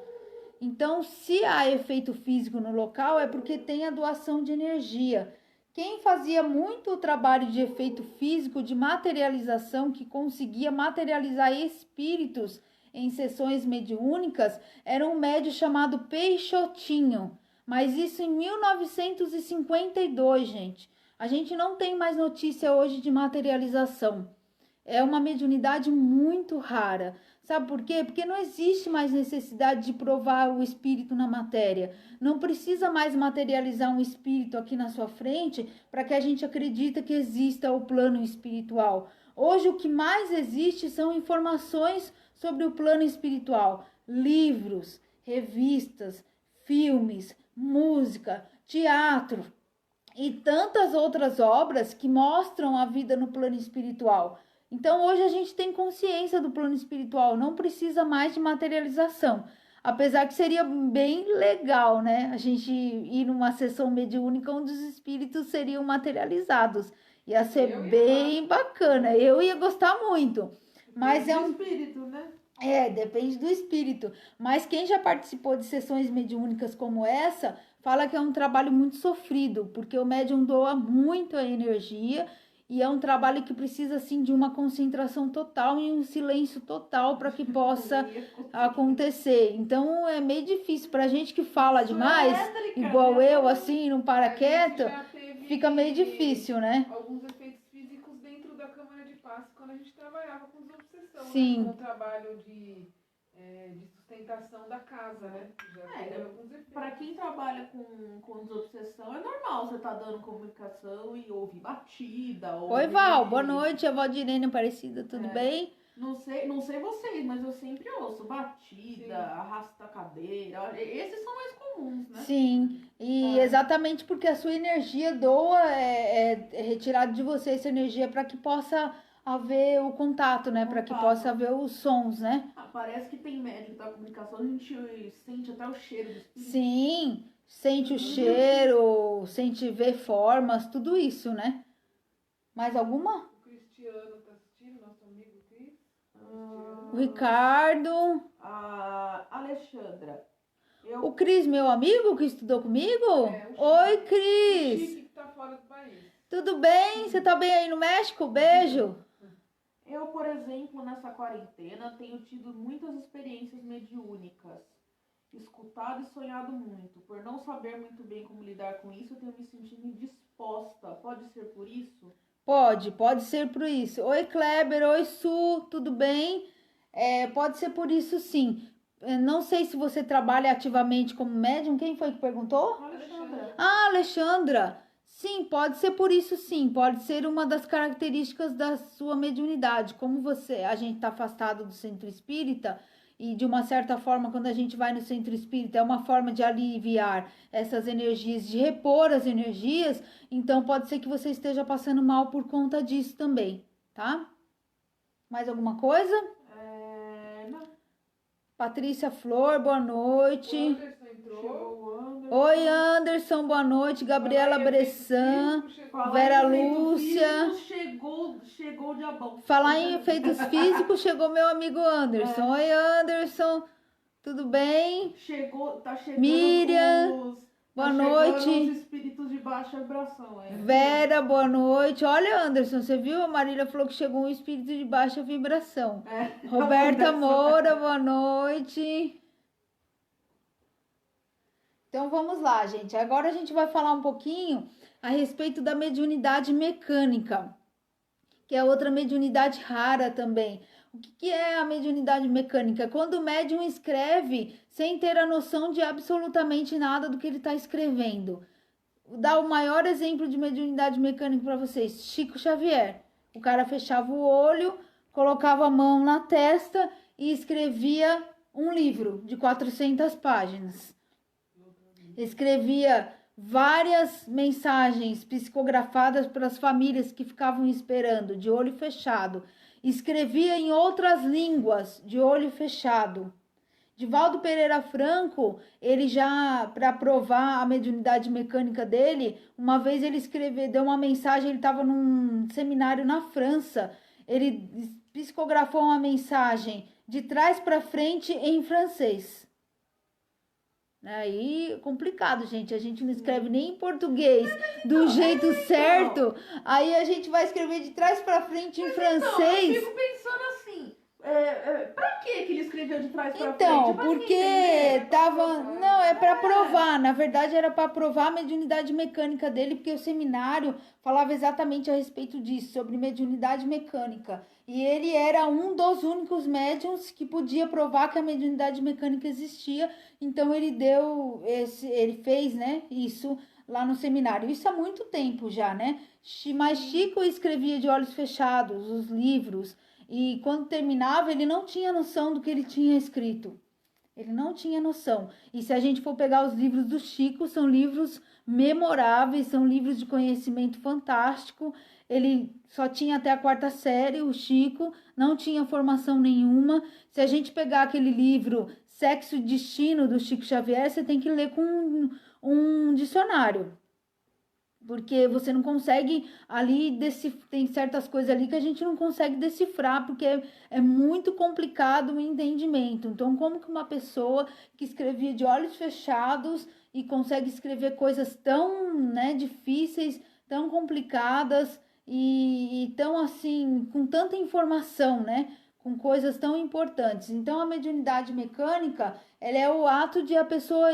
Então, se há efeito físico no local, é porque tem a doação de energia. Quem fazia muito o trabalho de efeito físico, de materialização, que conseguia materializar espíritos em sessões mediúnicas, era um médium chamado Peixotinho. Mas isso em 1952, gente. A gente não tem mais notícia hoje de materialização. É uma mediunidade muito rara. Sabe por quê? Porque não existe mais necessidade de provar o espírito na matéria. Não precisa mais materializar um espírito aqui na sua frente para que a gente acredite que exista o plano espiritual. Hoje o que mais existe são informações sobre o plano espiritual, livros, revistas, filmes, música, teatro e tantas outras obras que mostram a vida no plano espiritual. Então hoje a gente tem consciência do plano espiritual, não precisa mais de materialização. Apesar que seria bem legal, né? A gente ir numa sessão mediúnica onde os espíritos seriam materializados. Ia ser bem bacana. Eu ia gostar muito. Mas é um espírito, né? depende do espírito. Mas quem já participou de sessões mediúnicas como essa, fala que é um trabalho muito sofrido, porque o médium doa muito a energia e é um trabalho que precisa, assim, de uma concentração total e um silêncio total para que possa acontecer. Então, é meio difícil. Pra gente que fala demais, igual eu, assim, não para quieto, fica meio difícil, né? Alguns efeitos físicos dentro da Câmara de Passe quando a gente trabalhava com desobsessão, Sim. né? Com o trabalho de sustentação da casa, né? Já teve alguns efeitos. Pra quem trabalha com desobsessão, é normal você tá dando comunicação e ouvir batida. Oi, Val, boa noite. A Valdirene Aparecida, tudo bem? Não sei vocês, mas eu sempre ouço batida, arrasta a cadeira. Esses são mais comuns, né? Sim, e exatamente porque a sua energia doa, é retirado de você essa energia para que possa haver o contato, né? Para que possa haver os sons, né? Parece que tem médico da comunicação, a gente sente até o cheiro do espírito. Sim, sente o cheiro, sente ver formas, tudo isso, né? Mais alguma? O Cristiano tá assistindo, nosso amigo Cris. O Ricardo. A Alexandra. O Cris, meu amigo que estudou comigo? Oi, O Cris. Chique que tá fora do país. Tudo bem? Você tá bem aí no México? Beijo. Eu, por exemplo, nessa quarentena, tenho tido muitas experiências mediúnicas. Escutado e sonhado muito. Por não saber muito bem como lidar com isso, eu tenho me sentido indisposta. Pode ser por isso? Pode ser por isso. Oi, Kleber. Oi, Su. Tudo bem? Pode ser por isso, sim. Não sei se você trabalha ativamente como médium. Quem foi que perguntou? Alexandra. Ah, Alexandra. Sim, pode ser por isso, sim. Pode ser uma das características da sua mediunidade. Como a gente está afastado do centro espírita e de uma certa forma, quando a gente vai no centro espírita, é uma forma de aliviar essas energias, de repor as energias. Então, pode ser que você esteja passando mal por conta disso também, tá? Mais alguma coisa? Não. Patrícia Flor, boa noite. O Anderson entrou. Oi, Anderson, boa noite. Gabriela Bressan, Vera Lúcia. Chegou o diabão. Falar em efeitos físicos, chegou meu amigo Anderson. Oi, Anderson, tudo bem? Tá chegando Miriam, boa noite. Os espíritos de baixa vibração. Vera, boa noite. Olha, Anderson, você viu? A Marília falou que chegou um espírito de baixa vibração. Roberta Moura, boa noite. Então vamos lá, gente. Agora a gente vai falar um pouquinho a respeito da mediunidade mecânica, que é outra mediunidade rara também. O que é a mediunidade mecânica? Quando o médium escreve sem ter a noção de absolutamente nada do que ele está escrevendo. Vou dar o maior exemplo de mediunidade mecânica para vocês. Chico Xavier. O cara fechava o olho, colocava a mão na testa e escrevia um livro de 400 páginas. Escrevia várias mensagens psicografadas para as famílias que ficavam esperando, de olho fechado. Escrevia em outras línguas, de olho fechado. Divaldo Pereira Franco, ele já, para provar a mediunidade mecânica dele, uma vez ele deu uma mensagem, ele estava num seminário na França, ele psicografou uma mensagem de trás para frente em francês. Aí, complicado, gente. A gente não escreve nem em português do jeito certo. Aí a gente vai escrever de trás pra frente em francês. Eu fico pensando assim, pra que ele escreveu de trás pra frente? Então, porque tava... Não, é pra provar. Na verdade, era pra provar a mediunidade mecânica dele, porque o seminário falava exatamente a respeito disso, sobre mediunidade mecânica. E ele era um dos únicos médiuns que podia provar que a mediunidade mecânica existia. Então ele fez, né, isso lá no seminário. Isso há muito tempo já, né? Mas Chico escrevia de olhos fechados os livros e quando terminava ele não tinha noção do que ele tinha escrito. Ele não tinha noção. E se a gente for pegar os livros do Chico, são livros memoráveis, são livros de conhecimento fantástico. Ele só tinha até a 4ª série, o Chico, não tinha formação nenhuma. Se a gente pegar aquele livro Sexo e Destino, do Chico Xavier, você tem que ler com um dicionário. Porque você não consegue ali, tem certas coisas ali que a gente não consegue decifrar, porque é muito complicado o entendimento. Então, como que uma pessoa que escrevia de olhos fechados e consegue escrever coisas tão, né, difíceis, tão complicadas e tão assim, com tanta informação, né? Com coisas tão importantes. Então, a mediunidade mecânica, ela é o ato de a pessoa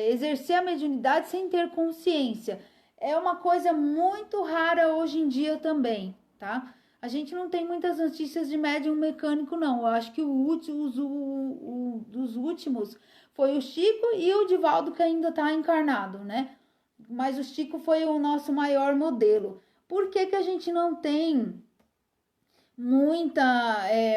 exercer a mediunidade sem ter consciência. É uma coisa muito rara hoje em dia também, tá? A gente não tem muitas notícias de médium mecânico, não. Eu acho que dos últimos foi o Chico e o Divaldo, que ainda está encarnado, né? Mas o Chico foi o nosso maior modelo. Por que que a gente não tem muita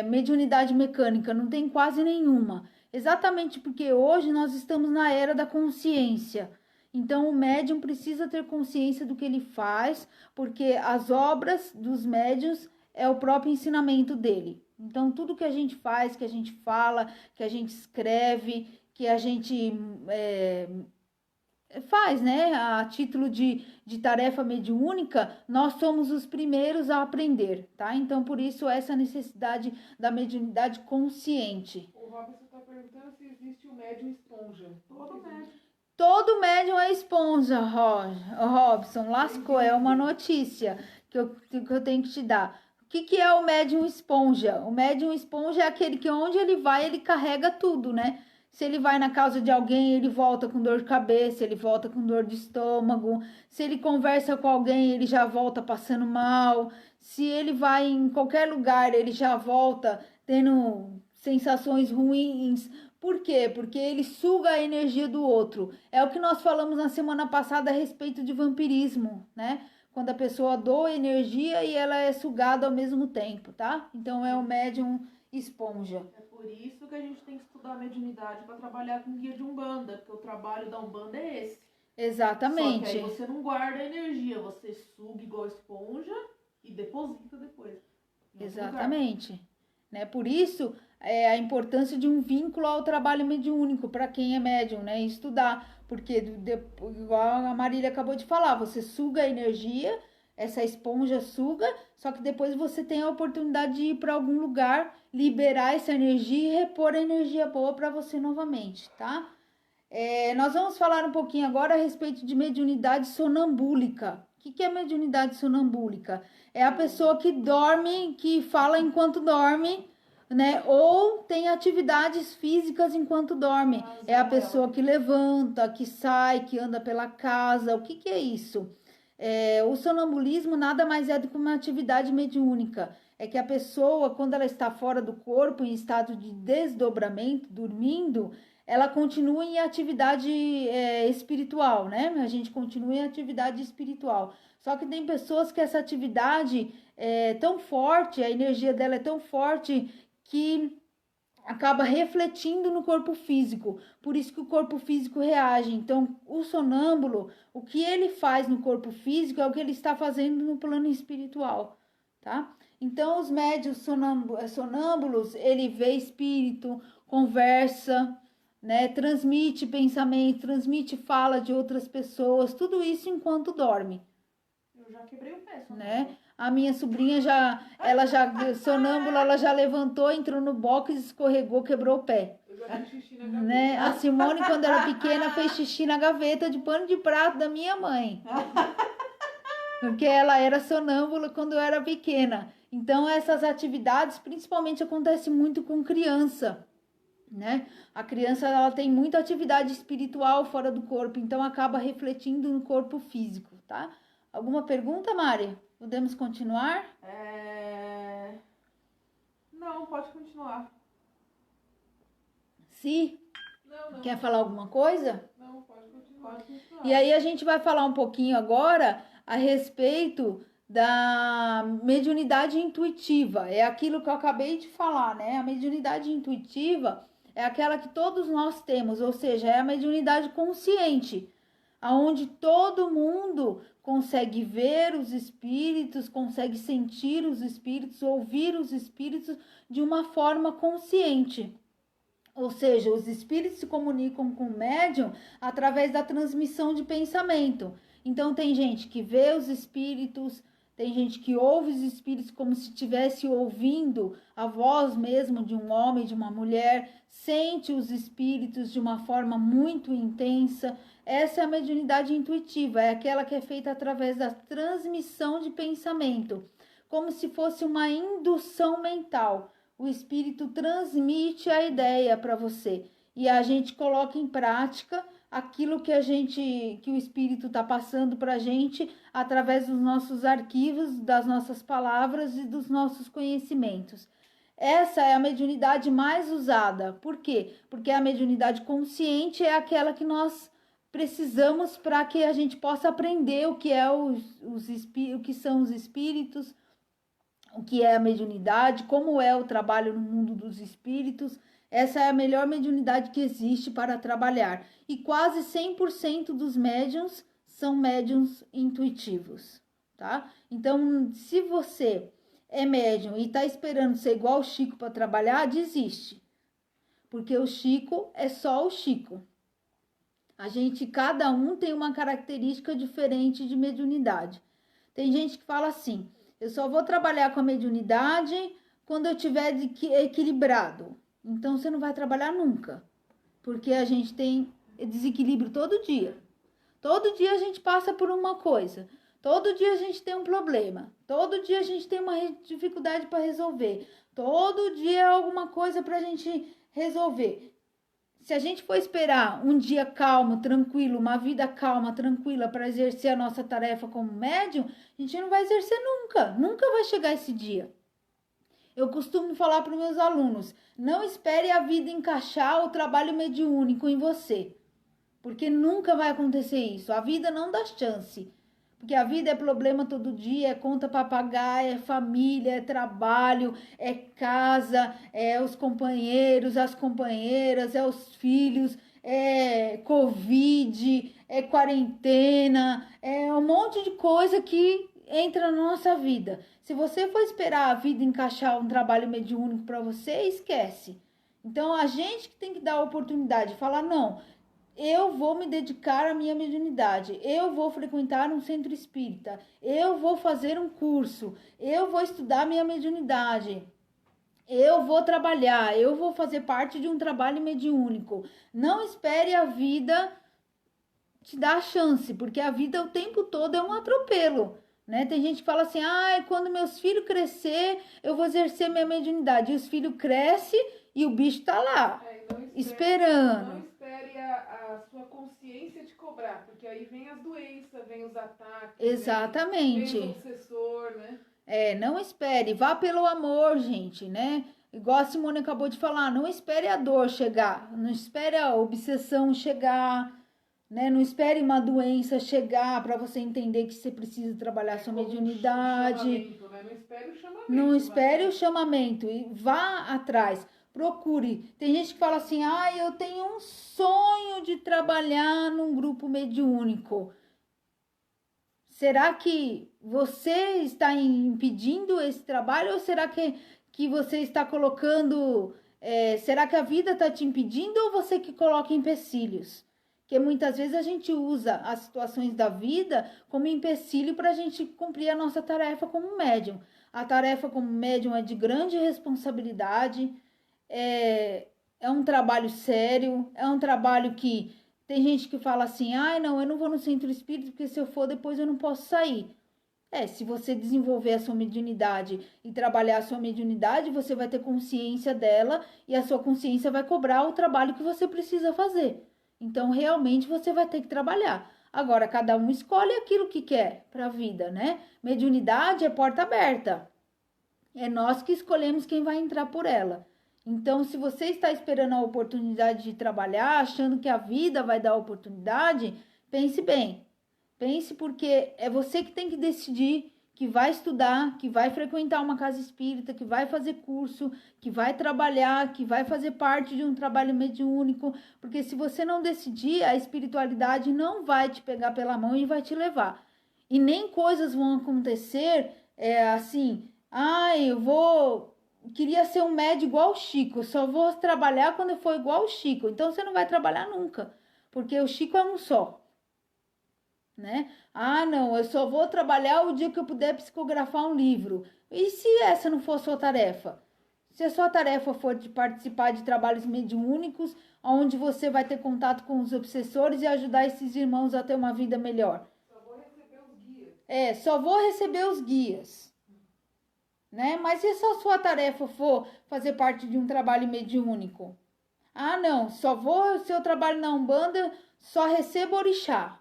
mediunidade mecânica? Não tem quase nenhuma. Exatamente porque hoje nós estamos na era da consciência. Então o médium precisa ter consciência do que ele faz, porque as obras dos médiuns é o próprio ensinamento dele. Então tudo que a gente faz, que a gente fala, que a gente escreve, que a gente faz, né? A título de tarefa mediúnica, nós somos os primeiros a aprender, tá? Então por isso essa necessidade da mediunidade consciente. O Robson está perguntando se existe o médium esponja. Todo médium é esponja, Robson. Lascou, é uma notícia que eu tenho que te dar. O que é o médium esponja? O médium esponja é aquele que onde ele vai, ele carrega tudo, né? Se ele vai na casa de alguém, ele volta com dor de cabeça, ele volta com dor de estômago. Se ele conversa com alguém, ele já volta passando mal. Se ele vai em qualquer lugar, ele já volta tendo sensações ruins. Por quê? Porque ele suga a energia do outro. É o que nós falamos na semana passada a respeito de vampirismo, né? Quando a pessoa doa energia e ela é sugada ao mesmo tempo, tá? Então é o médium esponja. É por isso que a gente tem que estudar a mediunidade para trabalhar com guia de Umbanda, porque o trabalho da Umbanda é esse. Exatamente. Só que aí você não guarda a energia, você suga igual esponja e deposita depois. Exatamente. Né? Por isso, a importância de um vínculo ao trabalho mediúnico para quem é médium, né? Estudar, porque igual a Marília acabou de falar, você suga a energia, essa esponja suga, só que depois você tem a oportunidade de ir para algum lugar, liberar essa energia e repor a energia boa para você novamente, tá? Nós vamos falar um pouquinho agora a respeito de mediunidade sonambúlica. O que é mediunidade sonambúlica? É a pessoa que dorme, que fala enquanto dorme, né? Ou tem atividades físicas enquanto dorme. É a pessoa que levanta, que sai, que anda pela casa. O que é isso? O sonambulismo nada mais é do que uma atividade mediúnica. É que a pessoa, quando ela está fora do corpo, em estado de desdobramento, dormindo, ela continua em atividade espiritual, né? A gente continua em atividade espiritual. Só que tem pessoas que essa atividade é tão forte, a energia dela é tão forte que acaba refletindo no corpo físico. Por isso que o corpo físico reage. Então, o sonâmbulo, o que ele faz no corpo físico é o que ele está fazendo no plano espiritual, tá? Então, os médios sonâmbulos, ele vê espírito, conversa, né, transmite pensamento, transmite fala de outras pessoas, tudo isso enquanto dorme. Eu já quebrei o pé, né? A minha sobrinha sonâmbula, ela já levantou, entrou no box, escorregou, quebrou o pé. Eu já fiz xixi na gaveta. Né? A Simone, quando era pequena, fez xixi na gaveta de pano de prato da minha mãe. Porque ela era sonâmbula quando eu era pequena. Então, essas atividades, principalmente, acontecem muito com criança, né? A criança, ela tem muita atividade espiritual fora do corpo, então acaba refletindo no corpo físico, tá? Alguma pergunta, Mari? Podemos continuar? Não, pode continuar. Sim. Não. Quer falar alguma coisa? Não, pode continuar. E aí a gente vai falar um pouquinho agora a respeito da mediunidade intuitiva. É aquilo que eu acabei de falar, né? A mediunidade intuitiva é aquela que todos nós temos, ou seja, é a mediunidade consciente, aonde todo mundo consegue ver os espíritos, consegue sentir os espíritos, ouvir os espíritos de uma forma consciente. Ou seja, os espíritos se comunicam com o médium através da transmissão de pensamento. Então, tem gente que vê os espíritos, tem gente que ouve os espíritos como se estivesse ouvindo a voz mesmo de um homem, de uma mulher, sente os espíritos de uma forma muito intensa. Essa é a mediunidade intuitiva, é aquela que é feita através da transmissão de pensamento, como se fosse uma indução mental. O espírito transmite a ideia para você e a gente coloca em prática aquilo que o espírito está passando para a gente através dos nossos arquivos, das nossas palavras e dos nossos conhecimentos. Essa é a mediunidade mais usada. Por quê? Porque a mediunidade consciente é aquela que nós precisamos para que a gente possa aprender o que é o que são os espíritos, o que é a mediunidade, como é o trabalho no mundo dos espíritos. Essa é a melhor mediunidade que existe para trabalhar. E quase 100% dos médiuns são médiuns intuitivos, tá? Então, se você é médium e está esperando ser igual o Chico para trabalhar, desiste. Porque o Chico é só o Chico. Cada um tem uma característica diferente de mediunidade. Tem gente que fala assim: eu só vou trabalhar com a mediunidade quando eu tiver equilibrado. Então, você não vai trabalhar nunca. Porque a gente tem desequilíbrio todo dia. Todo dia a gente passa por uma coisa. Todo dia a gente tem um problema. Todo dia a gente tem uma dificuldade para resolver. Todo dia é alguma coisa para a gente resolver. Se a gente for esperar um dia calmo, tranquilo, uma vida calma, tranquila para exercer a nossa tarefa como médium, a gente não vai exercer nunca. Nunca vai chegar esse dia. Eu costumo falar para os meus alunos: não espere a vida encaixar o trabalho mediúnico em você. Porque nunca vai acontecer isso. A vida não dá chance. Porque a vida é problema todo dia, é conta para pagar, é família, é trabalho, é casa, é os companheiros, as companheiras, é os filhos, é Covid, é quarentena, é um monte de coisa que entra na nossa vida. Se você for esperar a vida encaixar um trabalho mediúnico para você, esquece. Então, a gente que tem que dar a oportunidade de falar: não, eu vou me dedicar à minha mediunidade, eu vou frequentar um centro espírita, eu vou fazer um curso, eu vou estudar minha mediunidade, eu vou trabalhar, eu vou fazer parte de um trabalho mediúnico. Não espere a vida te dar a chance, porque a vida o tempo todo é um atropelo, né? Tem gente que fala assim: quando meus filhos crescer, eu vou exercer minha mediunidade. E os filhos crescem e o bicho tá lá, esperando. Não espere a sua consciência te cobrar, porque aí vem as doenças, vem os ataques. Exatamente. Vem o obsessor, né? Não espere, vá pelo amor, gente, né? Igual a Simone acabou de falar: não espere a dor chegar, não espere a obsessão chegar, né? Não espere uma doença chegar para você entender que você precisa trabalhar sua mediunidade. Né? Não espere o chamamento. Não espere o chamamento e vá atrás. Procure. Tem gente que fala assim: eu tenho um sonho de trabalhar num grupo mediúnico. Será que você está impedindo esse trabalho ou será que você está colocando... será que a vida está te impedindo ou você que coloca empecilhos? Porque muitas vezes a gente usa as situações da vida como empecilho para a gente cumprir a nossa tarefa como médium. A tarefa como médium é de grande responsabilidade, é um trabalho sério, é um trabalho que tem gente que fala assim: não, eu não vou no centro espírita porque se eu for depois eu não posso sair. Se você desenvolver a sua mediunidade e trabalhar a sua mediunidade, você vai ter consciência dela e a sua consciência vai cobrar o trabalho que você precisa fazer. Então, realmente, você vai ter que trabalhar. Agora, cada um escolhe aquilo que quer para a vida, né? Mediunidade é porta aberta. É nós que escolhemos quem vai entrar por ela. Então, se você está esperando a oportunidade de trabalhar, achando que a vida vai dar oportunidade, pense bem. Pense porque é você que tem que decidir, que vai estudar, que vai frequentar uma casa espírita, que vai fazer curso, que vai trabalhar, que vai fazer parte de um trabalho mediúnico. Porque se você não decidir, a espiritualidade não vai te pegar pela mão e vai te levar. E nem coisas vão acontecer assim, queria ser um médico igual o Chico, só vou trabalhar quando eu for igual o Chico. Então você não vai trabalhar nunca, porque o Chico é um só, né? Não, eu só vou trabalhar o dia que eu puder psicografar um livro. E se essa não for a sua tarefa? Se a sua tarefa for de participar de trabalhos mediúnicos, onde você vai ter contato com os obsessores e ajudar esses irmãos a ter uma vida melhor. Só vou receber os guias. Só vou receber os guias. Né? Mas e se a sua tarefa for fazer parte de um trabalho mediúnico? Não, se eu trabalho na Umbanda, só recebo orixá.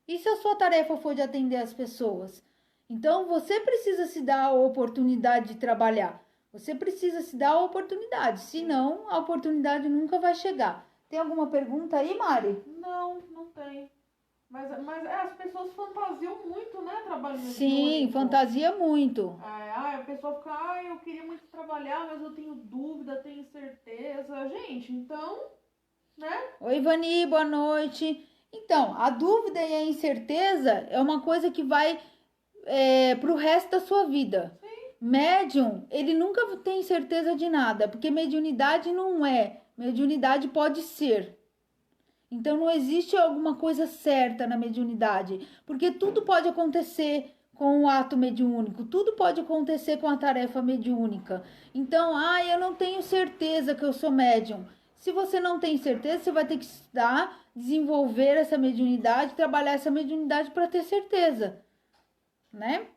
E se a sua tarefa for de atender as pessoas? Então, você precisa se dar a oportunidade de trabalhar. Você precisa se dar a oportunidade, senão a oportunidade nunca vai chegar. Tem alguma pergunta aí, Mari? Não tem. Mas as pessoas fantasiam muito, né? Trabalho mediúnico. Sim, fantasia muito. A pessoa fica, eu queria muito trabalhar, mas eu tenho dúvida, tenho certeza. Gente, então, né? Oi, Vani, boa noite. Então, a dúvida e a incerteza é uma coisa que vai pro resto da sua vida. Sim. Médium, ele nunca tem certeza de nada, porque mediunidade não é. Mediunidade pode ser. Então, não existe alguma coisa certa na mediunidade, porque tudo pode acontecer com o ato mediúnico, tudo pode acontecer com a tarefa mediúnica. Então, eu não tenho certeza que eu sou médium. Se você não tem certeza, você vai ter que estudar, desenvolver essa mediunidade, trabalhar essa mediunidade para ter certeza, né?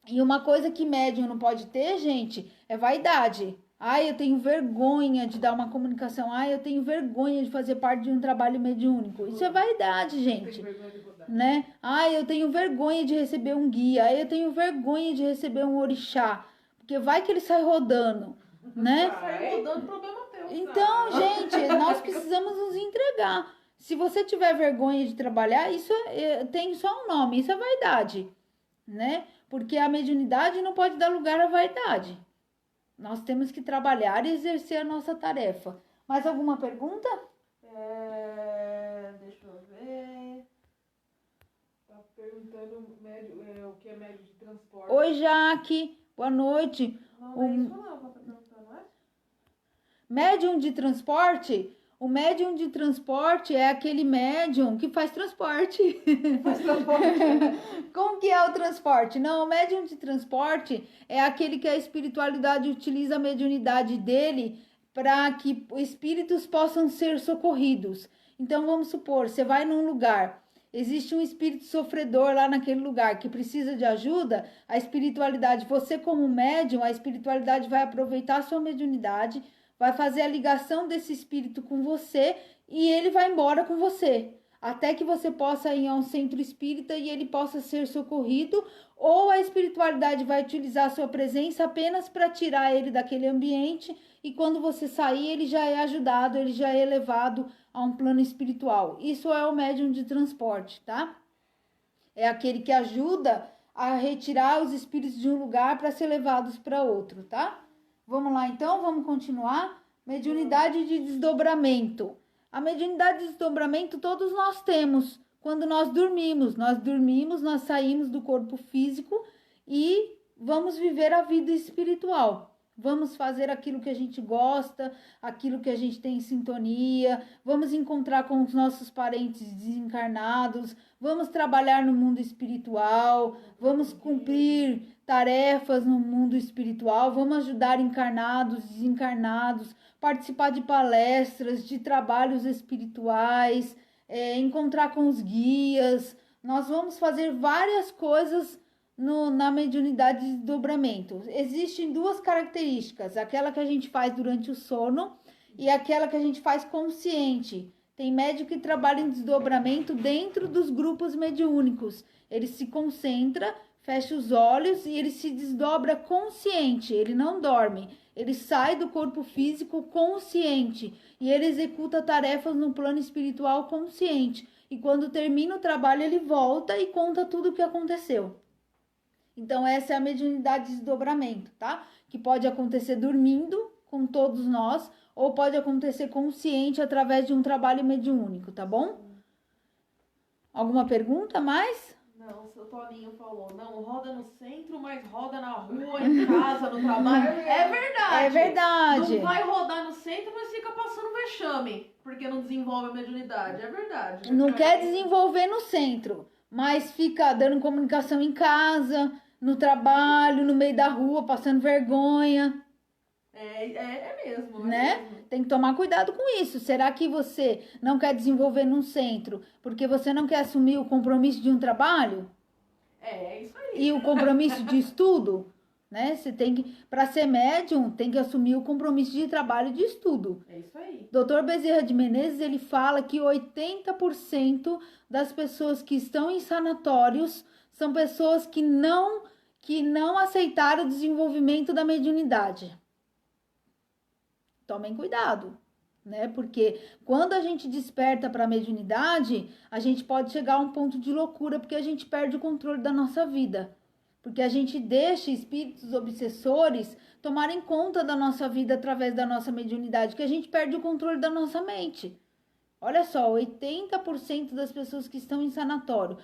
E uma coisa que médium não pode ter, gente, é vaidade. Eu tenho vergonha de dar uma comunicação. Eu tenho vergonha de fazer parte de um trabalho mediúnico. Isso é vaidade, gente. Né? Eu tenho vergonha de receber um guia. Eu tenho vergonha de receber um orixá. Porque vai que ele sai rodando, né? Sai rodando, problema teu. Então, gente, nós precisamos nos entregar. Se você tiver vergonha de trabalhar, isso tem só um nome. Isso é vaidade, né? Porque a mediunidade não pode dar lugar à vaidade. Nós temos que trabalhar e exercer a nossa tarefa. Mais alguma pergunta? Deixa eu ver. Tá perguntando o que é médio de transporte. Oi, Jaque. Boa noite. Não é isso não, tá perguntando, não é? Médium de transporte? O médium de transporte é aquele médium que faz transporte. Como que é o transporte? Não, o médium de transporte é aquele que a espiritualidade utiliza a mediunidade dele para que espíritos possam ser socorridos. Então, vamos supor, você vai num lugar, existe um espírito sofredor lá naquele lugar que precisa de ajuda, a espiritualidade, você como médium, a espiritualidade vai aproveitar a sua mediunidade, vai fazer a ligação desse espírito com você e ele vai embora com você. Até que você possa ir a um centro espírita e ele possa ser socorrido, ou a espiritualidade vai utilizar a sua presença apenas para tirar ele daquele ambiente e quando você sair ele já é ajudado, ele já é elevado a um plano espiritual. Isso é o médium de transporte, tá? É aquele que ajuda a retirar os espíritos de um lugar para ser levados para outro, tá? Vamos lá então, vamos continuar. Mediunidade de desdobramento. A mediunidade de desdobramento todos nós temos. Quando nós dormimos, nós saímos do corpo físico e vamos viver a vida espiritual. Vamos fazer aquilo que a gente gosta, aquilo que a gente tem em sintonia, vamos encontrar com os nossos parentes desencarnados, vamos trabalhar no mundo espiritual, vamos cumprir tarefas no mundo espiritual, vamos ajudar encarnados, desencarnados, participar de palestras, de trabalhos espirituais, encontrar com os guias. Nós vamos fazer várias coisas na mediunidade de desdobramento. Existem duas características, aquela que a gente faz durante o sono e aquela que a gente faz consciente. Tem médium que trabalha em desdobramento dentro dos grupos mediúnicos. Ele se concentra, fecha os olhos e ele se desdobra consciente, ele não dorme. Ele sai do corpo físico consciente e ele executa tarefas no plano espiritual consciente. E quando termina o trabalho, ele volta e conta tudo o que aconteceu. Então, essa é a mediunidade de desdobramento, tá? Que pode acontecer dormindo com todos nós, ou pode acontecer consciente através de um trabalho mediúnico, tá bom? Alguma pergunta mais? Não, seu Toninho falou, não, roda no centro, mas roda na rua, em casa, no trabalho. É verdade. É verdade. Não vai rodar no centro, mas fica passando vexame, porque não desenvolve a mediunidade. É verdade. Não quer desenvolver no centro, mas fica dando comunicação em casa, no trabalho, no meio da rua, passando vergonha. É mesmo. Né? Mesmo. Tem que tomar cuidado com isso. Será que você não quer desenvolver num centro porque você não quer assumir o compromisso de um trabalho? É isso aí. E o compromisso de estudo? Né? Você tem que, para ser médium, tem que assumir o compromisso de trabalho e de estudo. É isso aí. Dr. Bezerra de Menezes, ele fala que 80% das pessoas que estão em sanatórios são pessoas que não aceitaram o desenvolvimento da mediunidade. Tomem cuidado, né? Porque quando a gente desperta para a mediunidade, a gente pode chegar a um ponto de loucura, porque a gente perde o controle da nossa vida. Porque a gente deixa espíritos obsessores tomarem conta da nossa vida através da nossa mediunidade, que a gente perde o controle da nossa mente. Olha só, 80% das pessoas que estão em sanatório.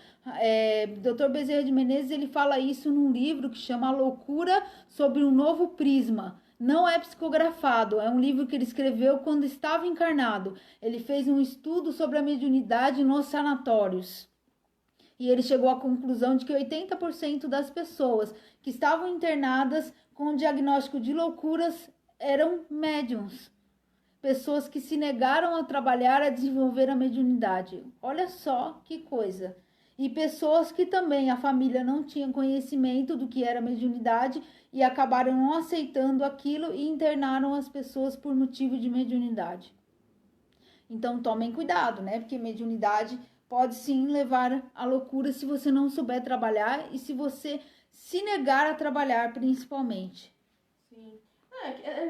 Dr. Bezerra de Menezes, ele fala isso num livro que chama A Loucura sobre um Novo Prisma. Não é psicografado, é um livro que ele escreveu quando estava encarnado. Ele fez um estudo sobre a mediunidade nos sanatórios. E ele chegou à conclusão de que 80% das pessoas que estavam internadas com diagnóstico de loucuras eram médiums. Pessoas que se negaram a trabalhar, a desenvolver a mediunidade. Olha só que coisa. E pessoas que também a família não tinha conhecimento do que era mediunidade e acabaram não aceitando aquilo e internaram as pessoas por motivo de mediunidade. Então tomem cuidado, né? Porque mediunidade pode sim levar à loucura se você não souber trabalhar e se você se negar a trabalhar, principalmente. Sim.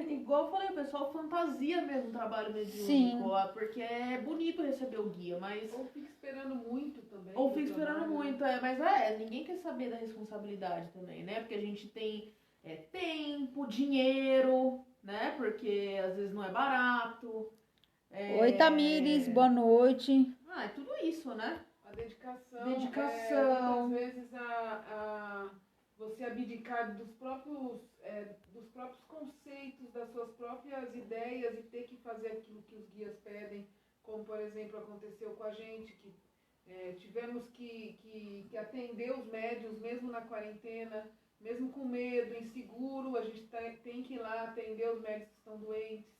Igual eu falei, o pessoal fantasia mesmo o trabalho mediúnico. Sim. Porque é bonito receber o guia, mas... Ou fica esperando muito também. Ou fica esperando muito, mas ninguém quer saber da responsabilidade também, né? Porque a gente tem tempo, dinheiro, né? Porque às vezes não é barato. Oi, Tamires, boa noite. É tudo isso, né? A dedicação. Muitas vezes você abdicar dos próprios conceitos, das suas próprias ideias e ter que fazer aquilo que os guias pedem, como por exemplo aconteceu com a gente, que tivemos que atender os médiuns mesmo na quarentena, mesmo com medo, inseguro, a gente tem que ir lá atender os médiuns que estão doentes.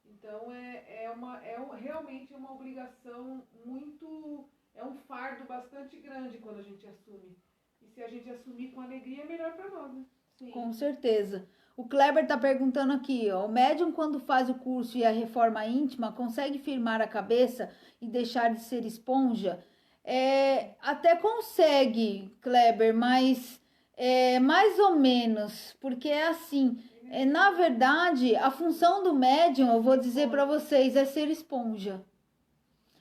Então realmente uma obrigação muito, um fardo bastante grande quando a gente assume. E se a gente assumir com alegria, é melhor para nós, né? Sim. Com certeza. O Kleber tá perguntando aqui, ó, o médium quando faz o curso e a reforma íntima consegue firmar a cabeça e deixar de ser esponja? Até consegue, Kleber, mas mais ou menos, porque é assim, na verdade, a função do médium, eu vou dizer para vocês, é ser esponja.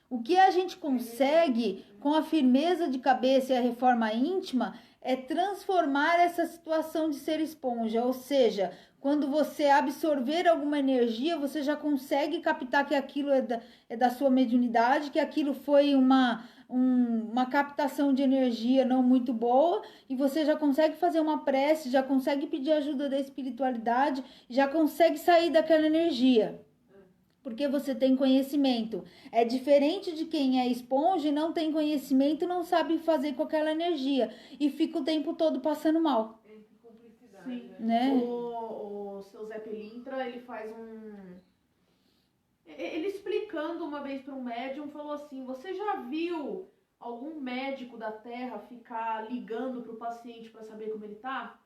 O que a gente consegue com a firmeza de cabeça e a reforma íntima é transformar essa situação de ser esponja, ou seja, quando você absorver alguma energia, você já consegue captar que aquilo é da sua mediunidade, que aquilo foi uma captação de energia não muito boa, e você já consegue fazer uma prece, já consegue pedir ajuda da espiritualidade, já consegue sair daquela energia. Porque você tem conhecimento. É diferente de quem é esponja e não tem conhecimento e não sabe fazer com aquela energia. E fica o tempo todo passando mal. Sim. Né? O seu Zé Pelintra, ele faz Ele explicando uma vez para um médium, falou assim, você já viu algum médico da Terra ficar ligando para o paciente para saber como ele tá?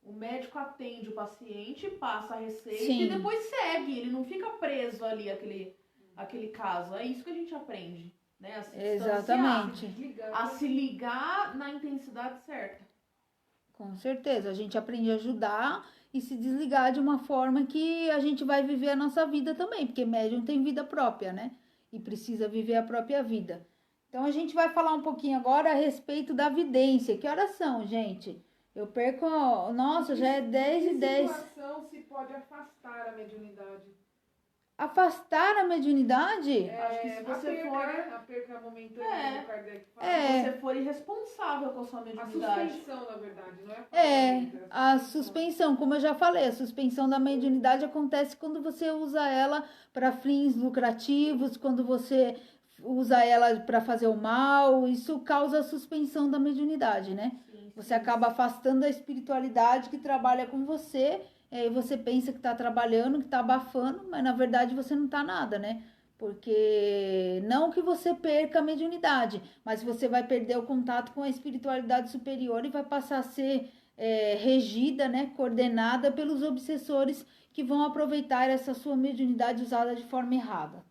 O médico atende o paciente, passa a receita Sim. E depois segue. Ele não fica preso ali, aquele caso. É isso que a gente aprende, né? A se Exatamente. A se ligar na intensidade certa. Com certeza, a gente aprende a ajudar e se desligar de uma forma que a gente vai viver a nossa vida também, porque médium tem vida própria, né? E precisa viver a própria vida. Então a gente vai falar um pouquinho agora a respeito da vidência. Que horas são, gente? Eu perco. Nossa, já é 10h10. Que situação se pode afastar a mediunidade? Afastar a mediunidade? Acho que se você a perca momentânea do Kardec fala. Se você for irresponsável com a sua A mediunidade. suspensão, na verdade, não é A suspensão, como eu já falei, a suspensão da mediunidade acontece quando você usa ela para fins lucrativos, quando você usa ela para fazer o mal, isso causa a suspensão da mediunidade, né? Sim, Você acaba afastando a espiritualidade que trabalha com você, e aí você pensa que está trabalhando, que está abafando, mas na verdade você não está nada, né? Porque não que você perca a mediunidade, mas você vai perder o contato com a espiritualidade superior e vai passar a ser regida, né? Coordenada pelos obsessores que vão aproveitar essa sua mediunidade usada de forma errada.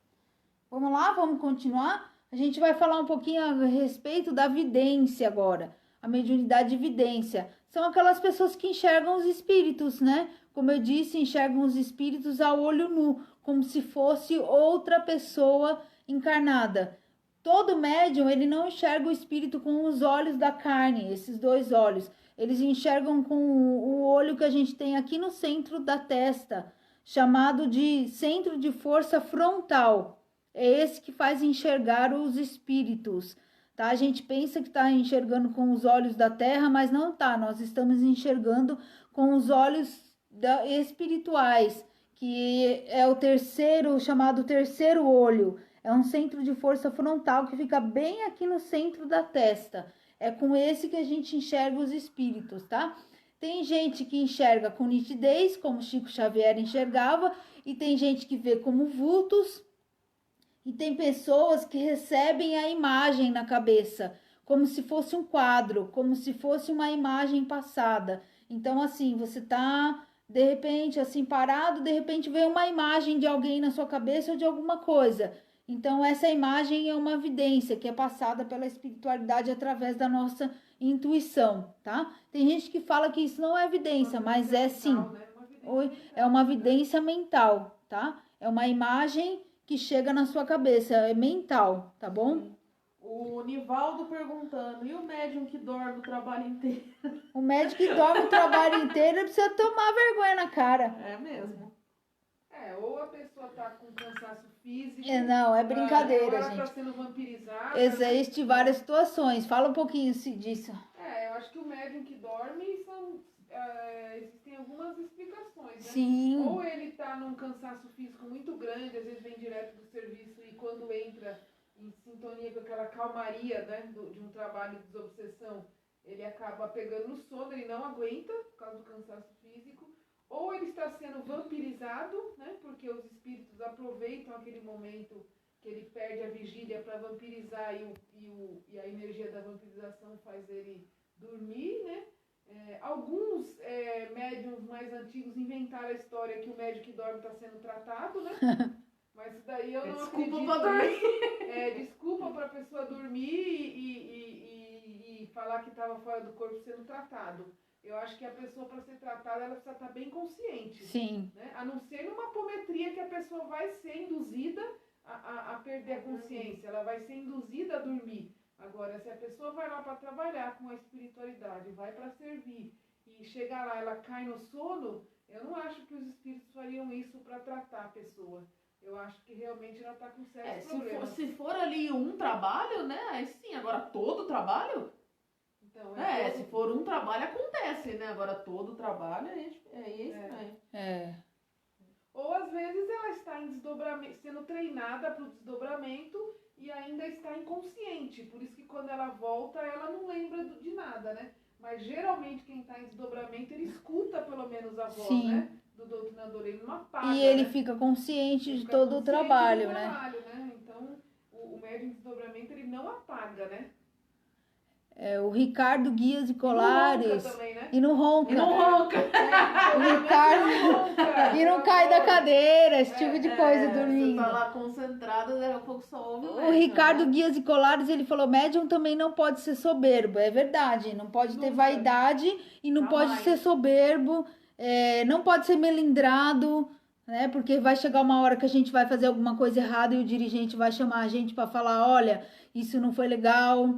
Vamos lá, vamos continuar? A gente vai falar um pouquinho a respeito da vidência agora. A mediunidade de vidência. São aquelas pessoas que enxergam os espíritos, né? Como eu disse, enxergam os espíritos a olho nu, como se fosse outra pessoa encarnada. Todo médium, ele não enxerga o espírito com os olhos da carne, esses dois olhos. Eles enxergam com o olho que a gente tem aqui no centro da testa, chamado de centro de força frontal. É esse que faz enxergar os espíritos, tá? A gente pensa que está enxergando com os olhos da terra, mas não tá. Nós estamos enxergando com os olhos espirituais, que é o chamado terceiro olho. É um centro de força frontal que fica bem aqui no centro da testa. É com esse que a gente enxerga os espíritos, tá? Tem gente que enxerga com nitidez, como Chico Xavier enxergava, e tem gente que vê como vultos. E tem pessoas que recebem a imagem na cabeça, como se fosse um quadro, como se fosse uma imagem passada. Então, assim, você tá, de repente, assim, parado, de repente vem uma imagem de alguém na sua cabeça ou de alguma coisa. Então, essa imagem é uma vidência que é passada pela espiritualidade através da nossa intuição, tá? Tem gente que fala que isso não é vidência, mas é sim. É uma vidência mental, tá? É uma imagem que chega na sua cabeça, é mental, tá bom? Sim. O Nivaldo perguntando, e o médium que dorme o trabalho inteiro? O médium que dorme o trabalho inteiro precisa tomar vergonha na cara. É mesmo. Ou a pessoa tá com cansaço físico. Não, é brincadeira, ou ela gente. Tá sendo vampirizada. Existem várias situações. Fala um pouquinho disso. Eu acho que o médium que dorme existem algumas explicações, né? Sim. Ou ele tá num cansaço físico muito grande, às vezes vem direto do serviço e quando entra em sintonia com aquela calmaria, né, de um trabalho de desobsessão, ele acaba pegando no sono, ele não aguenta por causa do cansaço físico. Ou ele está sendo vampirizado, né, porque os espíritos aproveitam aquele momento que ele perde a vigília para vampirizar e a energia da vampirização faz ele dormir, né? Alguns médiums mais antigos inventaram a história que o médium que dorme está sendo tratado, né? Mas isso daí eu não acredito. Desculpa para dormir. Desculpa para a pessoa dormir e falar que estava fora do corpo sendo tratado. Eu acho que a pessoa, para ser tratada, ela precisa estar bem consciente. Sim. Né? A não ser numa apometria que a pessoa vai ser induzida a perder a consciência, ela vai ser induzida a dormir. Agora, se a pessoa vai lá para trabalhar com a espiritualidade, vai para servir e chega lá, ela cai no sono, eu não acho que os espíritos fariam isso para tratar a pessoa. Eu acho que realmente ela está com sérios problemas. Se for ali um trabalho, né? Aí sim, agora todo trabalho? Então, se for um trabalho acontece, né? Agora todo trabalho é isso, né? Ou às vezes ela está em desdobramento, sendo treinada para o desdobramento e ainda está inconsciente. Por isso que quando ela volta, ela não lembra de nada, né? Mas geralmente quem está em desdobramento, ele escuta pelo menos a voz, Sim. né? Do doutrinador, ele não apaga. E ele né? fica consciente de Fica todo o consciente trabalho, do né? trabalho, né? Então, o médium em desdobramento, ele não apaga, né? o Ricardo Guias e Colares. Também, né? E não ronca. E não ronca. O Ricardo. E não cai da cadeira, esse tipo de coisa, dormindo. Você tá lá concentrada, daqui a pouco só ouve O Ricardo Guias e Colares, ele falou, médium também não pode ser soberbo. É verdade, não pode ter vaidade e não pode ser soberbo, não pode ser melindrado, né? Porque vai chegar uma hora que a gente vai fazer alguma coisa errada e o dirigente vai chamar a gente para falar, olha, isso não foi legal,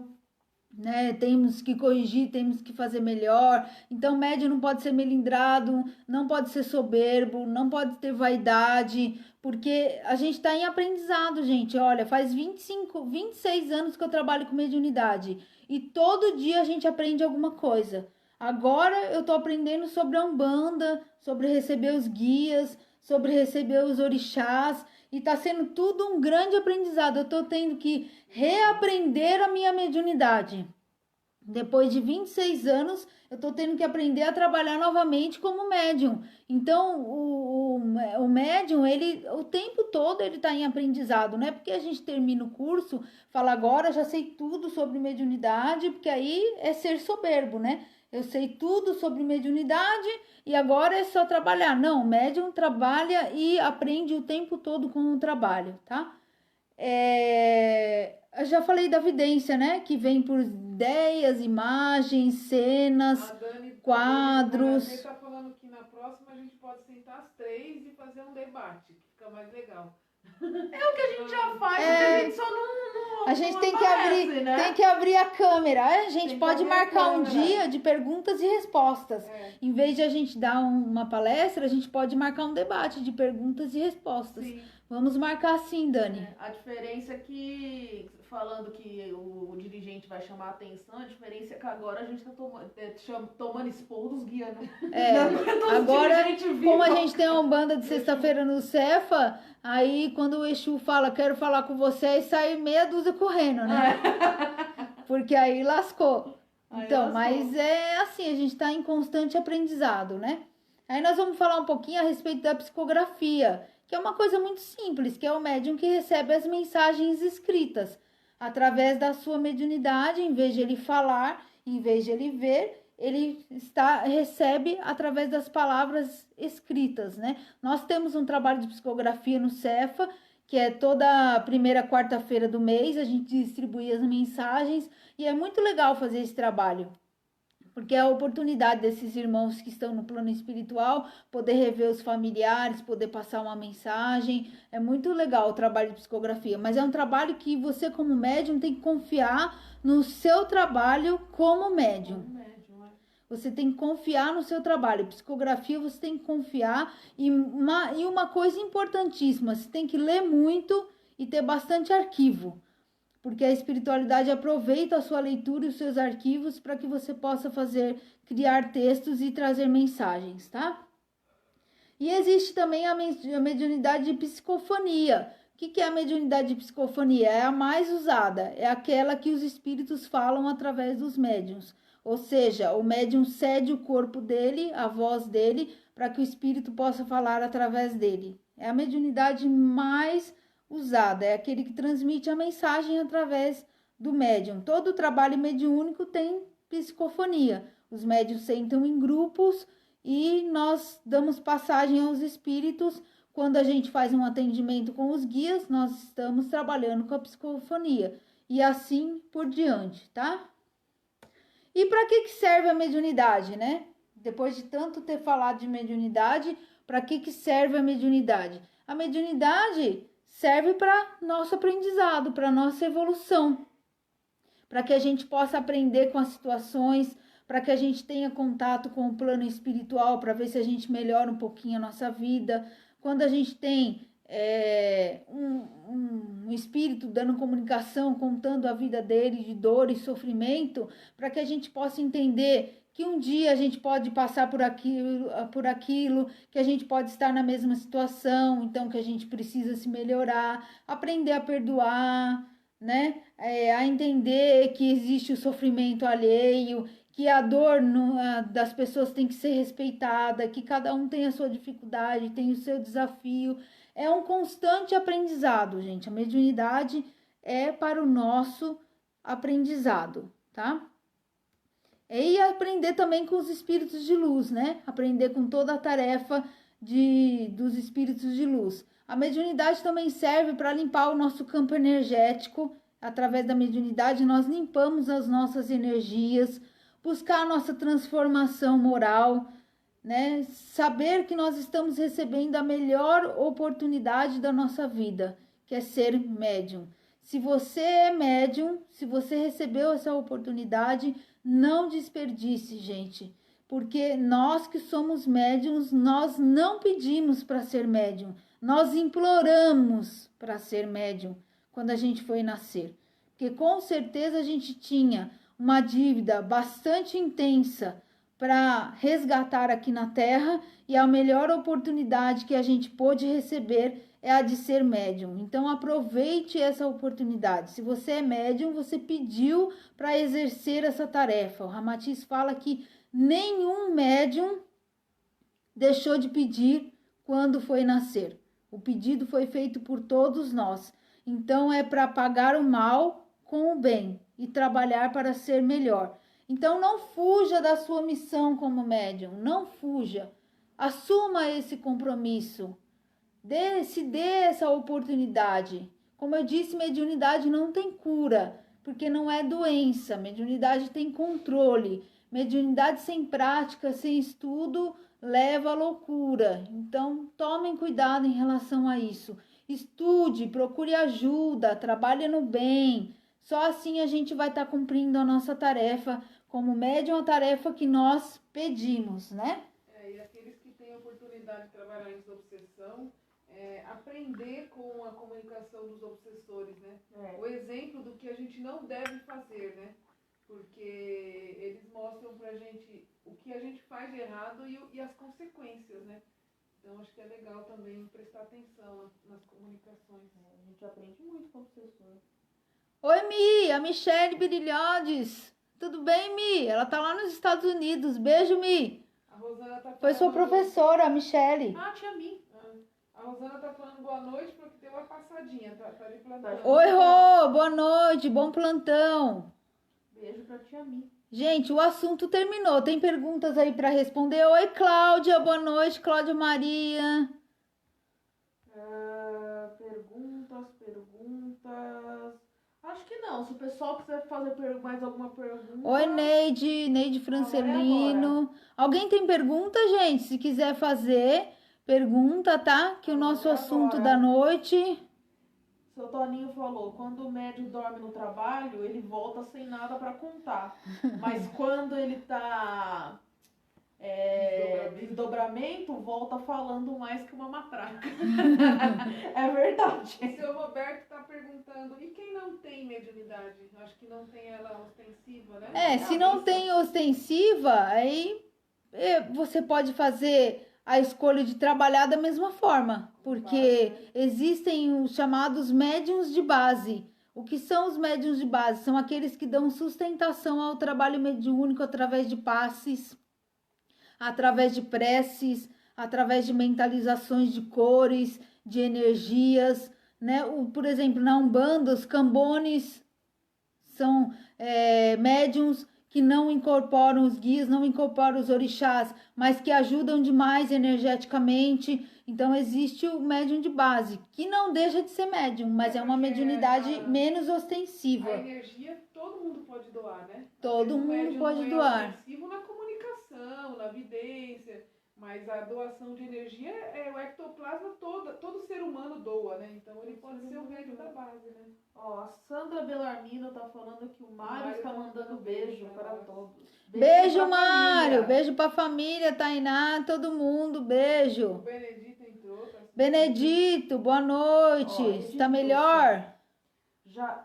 né? Temos que corrigir, temos que fazer melhor. Então, médium não pode ser melindrado, não pode ser soberbo, não pode ter vaidade, porque a gente está em aprendizado, gente. Olha, faz 26 anos que eu trabalho com mediunidade e todo dia a gente aprende alguma coisa. Agora eu tô aprendendo sobre a Umbanda, sobre receber os guias, sobre receber os orixás, e tá sendo tudo um grande aprendizado. Eu tô tendo que reaprender a minha mediunidade. Depois de 26 anos, eu tô tendo que aprender a trabalhar novamente como médium. Então, o médium, ele o tempo todo ele tá em aprendizado, não é porque a gente termina o curso, fala agora já sei tudo sobre mediunidade, porque aí é ser soberbo, né? Eu sei tudo sobre mediunidade e agora é só trabalhar. Não, o médium trabalha e aprende o tempo todo com o trabalho, tá? Eu já falei da vidência, né? Que vem por ideias, imagens, cenas, quadros. Você tá falando que na próxima a gente pode sentar as 3 e fazer um debate, que fica mais legal. É o que a gente já faz, a gente só não a gente não tem aparece, que abrir, né? tem que abrir a câmera. A gente pode marcar um câmera. dia de perguntas e respostas. Em vez de a gente dar uma palestra, a gente pode marcar um debate de perguntas e respostas. Sim. Vamos marcar sim, Dani. A diferença é que, falando que o dirigente vai chamar a atenção, a diferença é que agora a gente tá tomando esporro dos guias, né? Agora, como a gente tem uma banda de sexta-feira no Cefa, aí quando o Exu fala, quero falar com você, aí sai meia dúzia correndo, né? Porque aí lascou. Então, mas é assim, a gente tá em constante aprendizado, né? Aí nós vamos falar um pouquinho a respeito da psicografia, que é uma coisa muito simples, que é o médium que recebe as mensagens escritas. Através da sua mediunidade, em vez de ele falar, em vez de ele ver, ele recebe através das palavras escritas, né? Nós temos um trabalho de psicografia no Cefa, que é toda primeira quarta-feira do mês, a gente distribui as mensagens, e é muito legal fazer esse trabalho. Porque é a oportunidade desses irmãos que estão no plano espiritual poder rever os familiares, poder passar uma mensagem. É muito legal o trabalho de psicografia, mas é um trabalho que você, como médium, tem que confiar no seu trabalho como médium. Você tem que confiar no seu trabalho. Psicografia você tem que confiar. E uma coisa importantíssima, você tem que ler muito e ter bastante arquivo. Porque a espiritualidade aproveita a sua leitura e os seus arquivos para que você possa criar textos e trazer mensagens, tá? E existe também a mediunidade de psicofonia. O que é a mediunidade de psicofonia? É a mais usada, é aquela que os espíritos falam através dos médiuns. Ou seja, o médium cede o corpo dele, a voz dele, para que o espírito possa falar através dele. É a mediunidade mais usada, é aquele que transmite a mensagem através do médium. Todo trabalho mediúnico tem psicofonia. Os médiuns sentam em grupos e nós damos passagem aos espíritos. Quando a gente faz um atendimento com os guias, nós estamos trabalhando com a psicofonia. E assim por diante, tá? E para que serve a mediunidade, né? Depois de tanto ter falado de mediunidade, para que serve a mediunidade? A mediunidade serve para nosso aprendizado, para nossa evolução, para que a gente possa aprender com as situações, para que a gente tenha contato com o plano espiritual, para ver se a gente melhora um pouquinho a nossa vida. Quando a gente tem um espírito dando comunicação, contando a vida dele de dor e sofrimento, para que a gente possa entender que um dia a gente pode passar por aquilo, que a gente pode estar na mesma situação, então que a gente precisa se melhorar, aprender a perdoar, né? A entender que existe o sofrimento alheio, que a dor das pessoas tem que ser respeitada, que cada um tem a sua dificuldade, tem o seu desafio. É um constante aprendizado, gente. A mediunidade é para o nosso aprendizado, tá? E aprender também com os espíritos de luz, né? Aprender com toda a tarefa dos espíritos de luz. A mediunidade também serve para limpar o nosso campo energético. Através da mediunidade, nós limpamos as nossas energias, buscar a nossa transformação moral, né? Saber que nós estamos recebendo a melhor oportunidade da nossa vida, que é ser médium. Se você é médium, se você recebeu essa oportunidade, não desperdice, gente. Porque nós que somos médiums, nós não pedimos para ser médium. Nós imploramos para ser médium quando a gente foi nascer. Porque com certeza a gente tinha uma dívida bastante intensa para resgatar aqui na Terra, e a melhor oportunidade que a gente pôde receber é a de ser médium. Então aproveite essa oportunidade. Se você é médium, você pediu para exercer essa tarefa. O Ramatiz fala que nenhum médium deixou de pedir quando foi nascer. O pedido foi feito por todos nós. Então é para pagar o mal com o bem e trabalhar para ser melhor. Então não fuja da sua missão como médium, não fuja. Assuma esse compromisso. Se dê essa oportunidade. Como eu disse, mediunidade não tem cura, porque não é doença. Mediunidade tem controle. Mediunidade sem prática, sem estudo, leva à loucura. Então, tomem cuidado em relação a isso. Estude, procure ajuda, trabalhe no bem. Só assim a gente vai estar cumprindo a nossa tarefa como médium, a tarefa que nós pedimos, né? E aqueles que têm a oportunidade de trabalhar em desobsessão, aprender com a comunicação dos obsessores, né? O exemplo do que a gente não deve fazer, né? Porque eles mostram pra gente o que a gente faz de errado e as consequências, né? Então acho que é legal também prestar atenção nas comunicações. A gente aprende muito com o obsessor. Oi, Mi, a Michele Birilhodes. Tudo bem, Mi? Ela tá lá nos Estados Unidos. Beijo, Mi. A Rosana tá Foi sua professora, a Michele. Ah, tia Mi. A Rosana tá falando boa noite porque deu uma passadinha, tá de plantão. Oi, Rô, boa noite, bom plantão. Beijo pra tia Mi. Gente, o assunto terminou. Tem perguntas aí para responder? Oi, Cláudia, boa noite, Cláudia Maria. Perguntas. Acho que não. Se o pessoal quiser fazer mais alguma pergunta. Oi, Neide Francelino. Alguém tem pergunta, gente? Se quiser fazer, pergunta, tá? Que o nosso assunto da noite... Seu Toninho falou, quando o médium dorme no trabalho, ele volta sem nada para contar. Mas quando ele tá desdobramento, volta falando mais que uma matraca. É verdade. O seu Roberto tá perguntando, e quem não tem mediunidade? Acho que não tem ela ostensiva, né? Se não tem ostensiva, aí você pode fazer a escolha de trabalhar da mesma forma, porque existem os chamados médiuns de base. O que são os médiuns de base? São aqueles que dão sustentação ao trabalho mediúnico através de passes, através de preces, através de mentalizações de cores, de energias, né? Por exemplo, na Umbanda, os cambones são médiuns que não incorporam os guias, não incorporam os orixás, mas que ajudam demais energeticamente. Então existe o médium de base, que não deixa de ser médium, mas é uma mediunidade menos ostensiva. A energia todo mundo pode doar, né? Todo mundo pode doar. Ostensivo na comunicação, na vidência, mas a doação de energia o ectoplasma todo ser humano doa, né? Então ele pode ser o médium da base, né? Ó, a Sandra Belarmino tá falando que o Mário está mandando beijo para todos. Beijo, Mário. Beijo pra família, Tainá, todo mundo. Beijo. O Benedito entrou. Benedito, boa noite. Está melhor?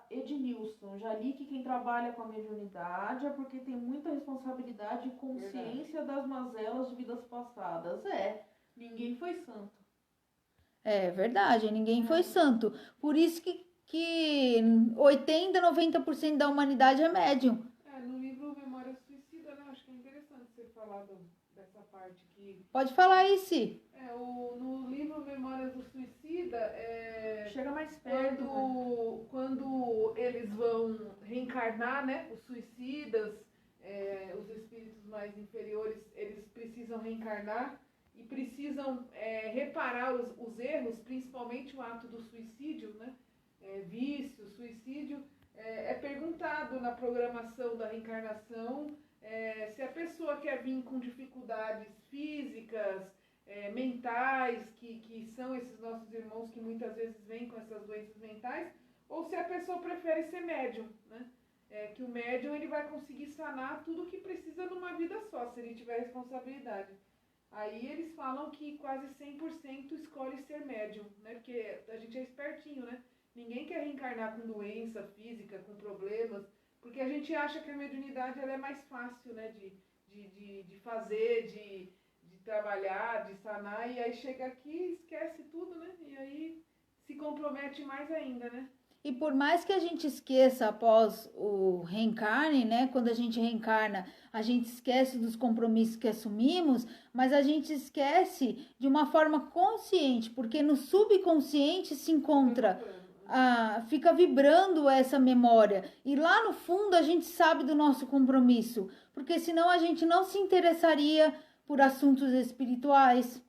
Ednilson, já li que quem trabalha com a mediunidade é porque tem muita responsabilidade e consciência das mazelas de vidas passadas. Ninguém foi santo. É verdade, ninguém foi santo. Por isso que 80, 90% da humanidade é médium. No livro Memória Suicida, né? Acho que é interessante você falar dessa parte aqui. Pode falar aí, Si. No livro Memórias do Suicida, chega mais perto. Quando eles vão reencarnar, né? Os suicidas, os espíritos mais inferiores, eles precisam reencarnar e precisam reparar os erros, principalmente o ato do suicídio, né? Vício, suicídio. É perguntado na programação da reencarnação se a pessoa quer vir com dificuldades físicas, mentais, que são esses nossos irmãos que muitas vezes vêm com essas doenças mentais, ou se a pessoa prefere ser médium, né? Que o médium ele vai conseguir sanar tudo que precisa numa vida só, se ele tiver responsabilidade. Aí eles falam que quase 100% escolhe ser médium, né? Porque a gente é espertinho, né? Ninguém quer reencarnar com doença física, com problemas, porque a gente acha que a mediunidade ela é mais fácil, né? De fazer, de trabalhar, de sanar, e aí chega aqui e esquece tudo, né? E aí se compromete mais ainda, né? E por mais que a gente esqueça após o reencarne, né? Quando a gente reencarna, a gente esquece dos compromissos que assumimos, mas a gente esquece de uma forma consciente, porque no subconsciente se encontra, fica vibrando essa memória. E lá no fundo a gente sabe do nosso compromisso, porque senão a gente não se interessaria por assuntos espirituais.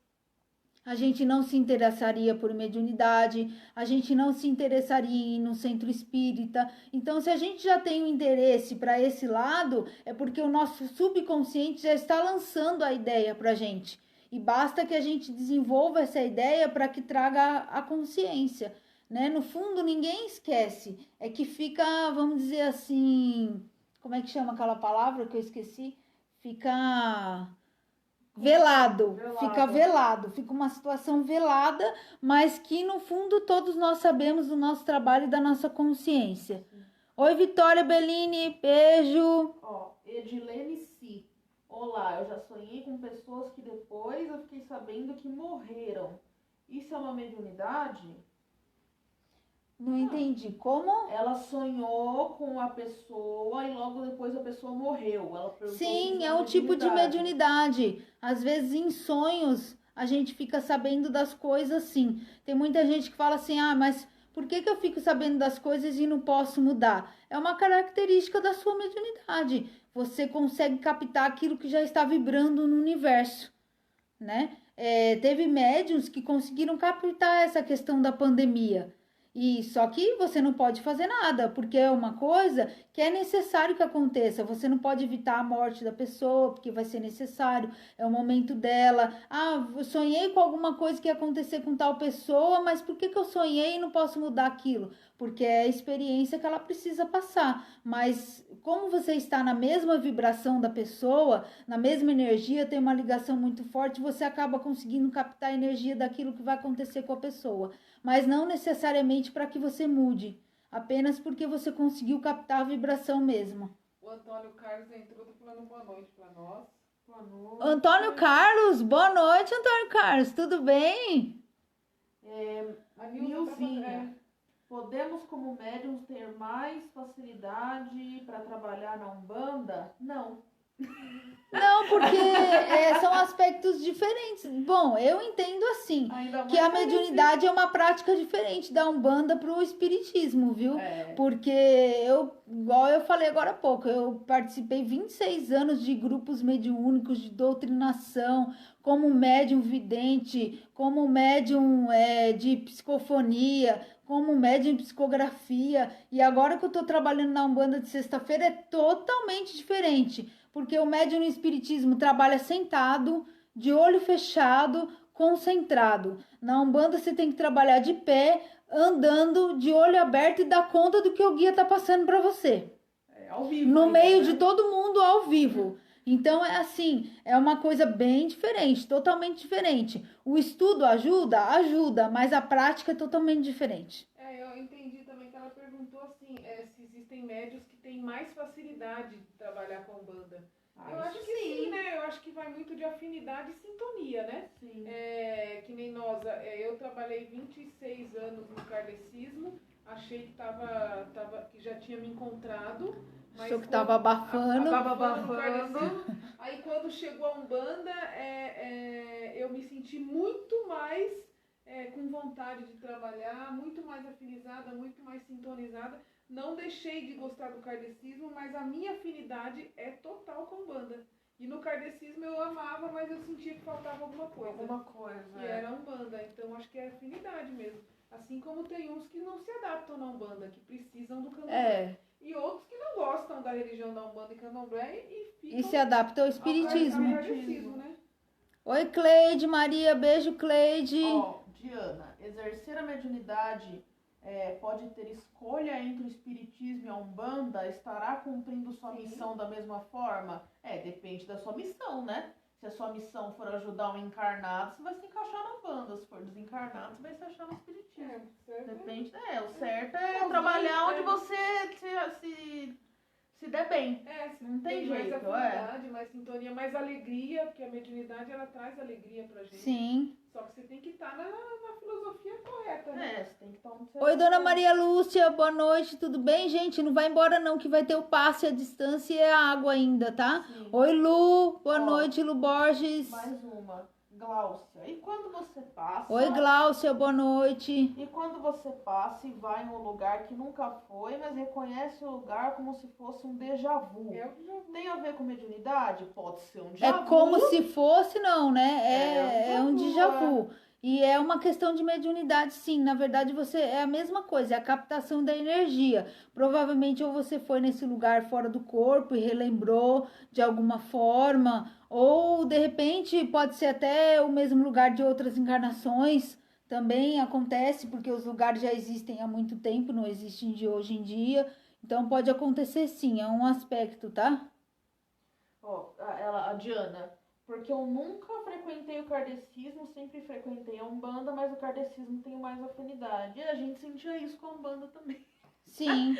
A gente não se interessaria por mediunidade, a gente não se interessaria em ir no centro espírita. Então, se a gente já tem um interesse para esse lado, é porque o nosso subconsciente já está lançando a ideia para a gente. E basta que a gente desenvolva essa ideia para que traga a consciência, né? No fundo, ninguém esquece. É que fica, vamos dizer assim, como é que chama aquela palavra que eu esqueci? Fica... Velado, fica uma situação velada, mas que no fundo todos nós sabemos do nosso trabalho e da nossa consciência. Oi, Vitória Bellini, beijo. Edilene Si. Olá, eu já sonhei com pessoas que depois eu fiquei sabendo que morreram. Isso é uma mediunidade? Não entendi. Como? Ela sonhou com a pessoa e logo depois a pessoa morreu. Ela Sim, é um tipo de mediunidade. Às vezes em sonhos a gente fica sabendo das coisas assim. Tem muita gente que fala assim, mas por que eu fico sabendo das coisas e não posso mudar? É uma característica da sua mediunidade. Você consegue captar aquilo que já está vibrando no universo, né? Teve médiuns que conseguiram captar essa questão da pandemia. E só que você não pode fazer nada, porque é uma coisa que é necessário que aconteça. Você não pode evitar a morte da pessoa, porque vai ser necessário, é o momento dela. Eu sonhei com alguma coisa que ia acontecer com tal pessoa, mas por que eu sonhei e não posso mudar aquilo? Porque é a experiência que ela precisa passar. Mas como você está na mesma vibração da pessoa, na mesma energia, tem uma ligação muito forte, você acaba conseguindo captar a energia daquilo que vai acontecer com a pessoa. Mas não necessariamente para que você mude, apenas porque você conseguiu captar a vibração mesmo. O Antônio Carlos entrou, tá falando boa noite para nós. Boa noite. Antônio Carlos, boa noite, Antônio Carlos, tudo bem? A Nilzinha, podemos como médiums ter mais facilidade para trabalhar na Umbanda? Não. Não, porque são aspectos diferentes. Bom, eu entendo assim, que a mediunidade é uma prática diferente da Umbanda para o Espiritismo, viu? Porque igual eu falei agora há pouco, eu participei 26 anos de grupos mediúnicos de doutrinação, como médium vidente, como médium de psicofonia, como médium de psicografia. E agora que eu estou trabalhando na Umbanda de sexta-feira é totalmente diferente. Porque o médium no espiritismo trabalha sentado, de olho fechado, concentrado. Na Umbanda você tem que trabalhar de pé, andando, de olho aberto e dar conta do que o guia está passando para você. Ao vivo. No meio de todo mundo, ao vivo. Então é assim, é uma coisa bem diferente, totalmente diferente. O estudo ajuda, mas a prática é totalmente diferente. Eu entendi também que ela perguntou assim, se existem médios que têm mais facilidade de trabalhar com a Umbanda. Eu acho que sim, né? Eu acho que vai muito de afinidade e sintonia, né? Sim. Que nem nós, eu trabalhei 26 anos no kardecismo, achei que que já tinha me encontrado. Achou que estava abafando. Aí quando chegou a Umbanda, eu me senti muito mais com vontade de trabalhar, muito mais afinizada, muito mais sintonizada. Não deixei de gostar do kardecismo, mas a minha afinidade é total com Umbanda. E no kardecismo eu amava, mas eu sentia que faltava alguma coisa. Alguma coisa. Que era a Umbanda. Então acho que é afinidade mesmo. Assim como tem uns que não se adaptam na Umbanda, que precisam do candomblé. E outros que não gostam da religião da Umbanda e candomblé e se adaptam ao espiritismo. Ao kardecismo, né? Oi, Cleide, Maria, beijo, Cleide. Diana, exercer a mediunidade pode ter escolha entre o espiritismo e a Umbanda? Estará cumprindo sua missão da mesma forma? Depende da sua missão, né? Se a sua missão for ajudar um encarnado, você vai se encaixar na Umbanda. Se for desencarnado, você vai se achar no espiritismo. Depende. O certo é trabalhar onde você se der bem. Não tem jeito. Mais afinidade, mais sintonia, mais alegria, porque a mediunidade ela traz alegria pra gente. Sim. Só que você tem que estar na filosofia correta, né? Você tem que estar onde você Oi, dona Maria Lúcia, boa noite, tudo bem, gente? Não vai embora não, que vai ter o passe à distância e a água ainda, tá? Sim. Oi, Lu, boa noite, Lu Borges. Mais uma, Gláucia. E quando você passa... Oi, Gláucia, boa noite. E quando você passa e vai em um lugar que nunca foi, mas reconhece o lugar como se fosse um déjà vu. Tem a ver com mediunidade? Pode ser um déjà vu. É como se fosse, não, né? É um déjà vu. E é uma questão de mediunidade, sim. Na verdade, é a mesma coisa, é a captação da energia. Provavelmente, ou você foi nesse lugar fora do corpo e relembrou de alguma forma, ou, de repente, pode ser até o mesmo lugar de outras encarnações. Também acontece, porque os lugares já existem há muito tempo, não existem de hoje em dia. Então, pode acontecer, sim. É um aspecto, tá? A Diana... Porque eu nunca frequentei o kardecismo, sempre frequentei a Umbanda, mas o kardecismo tem mais afinidade. E a gente sentia isso com a Umbanda também. Sim.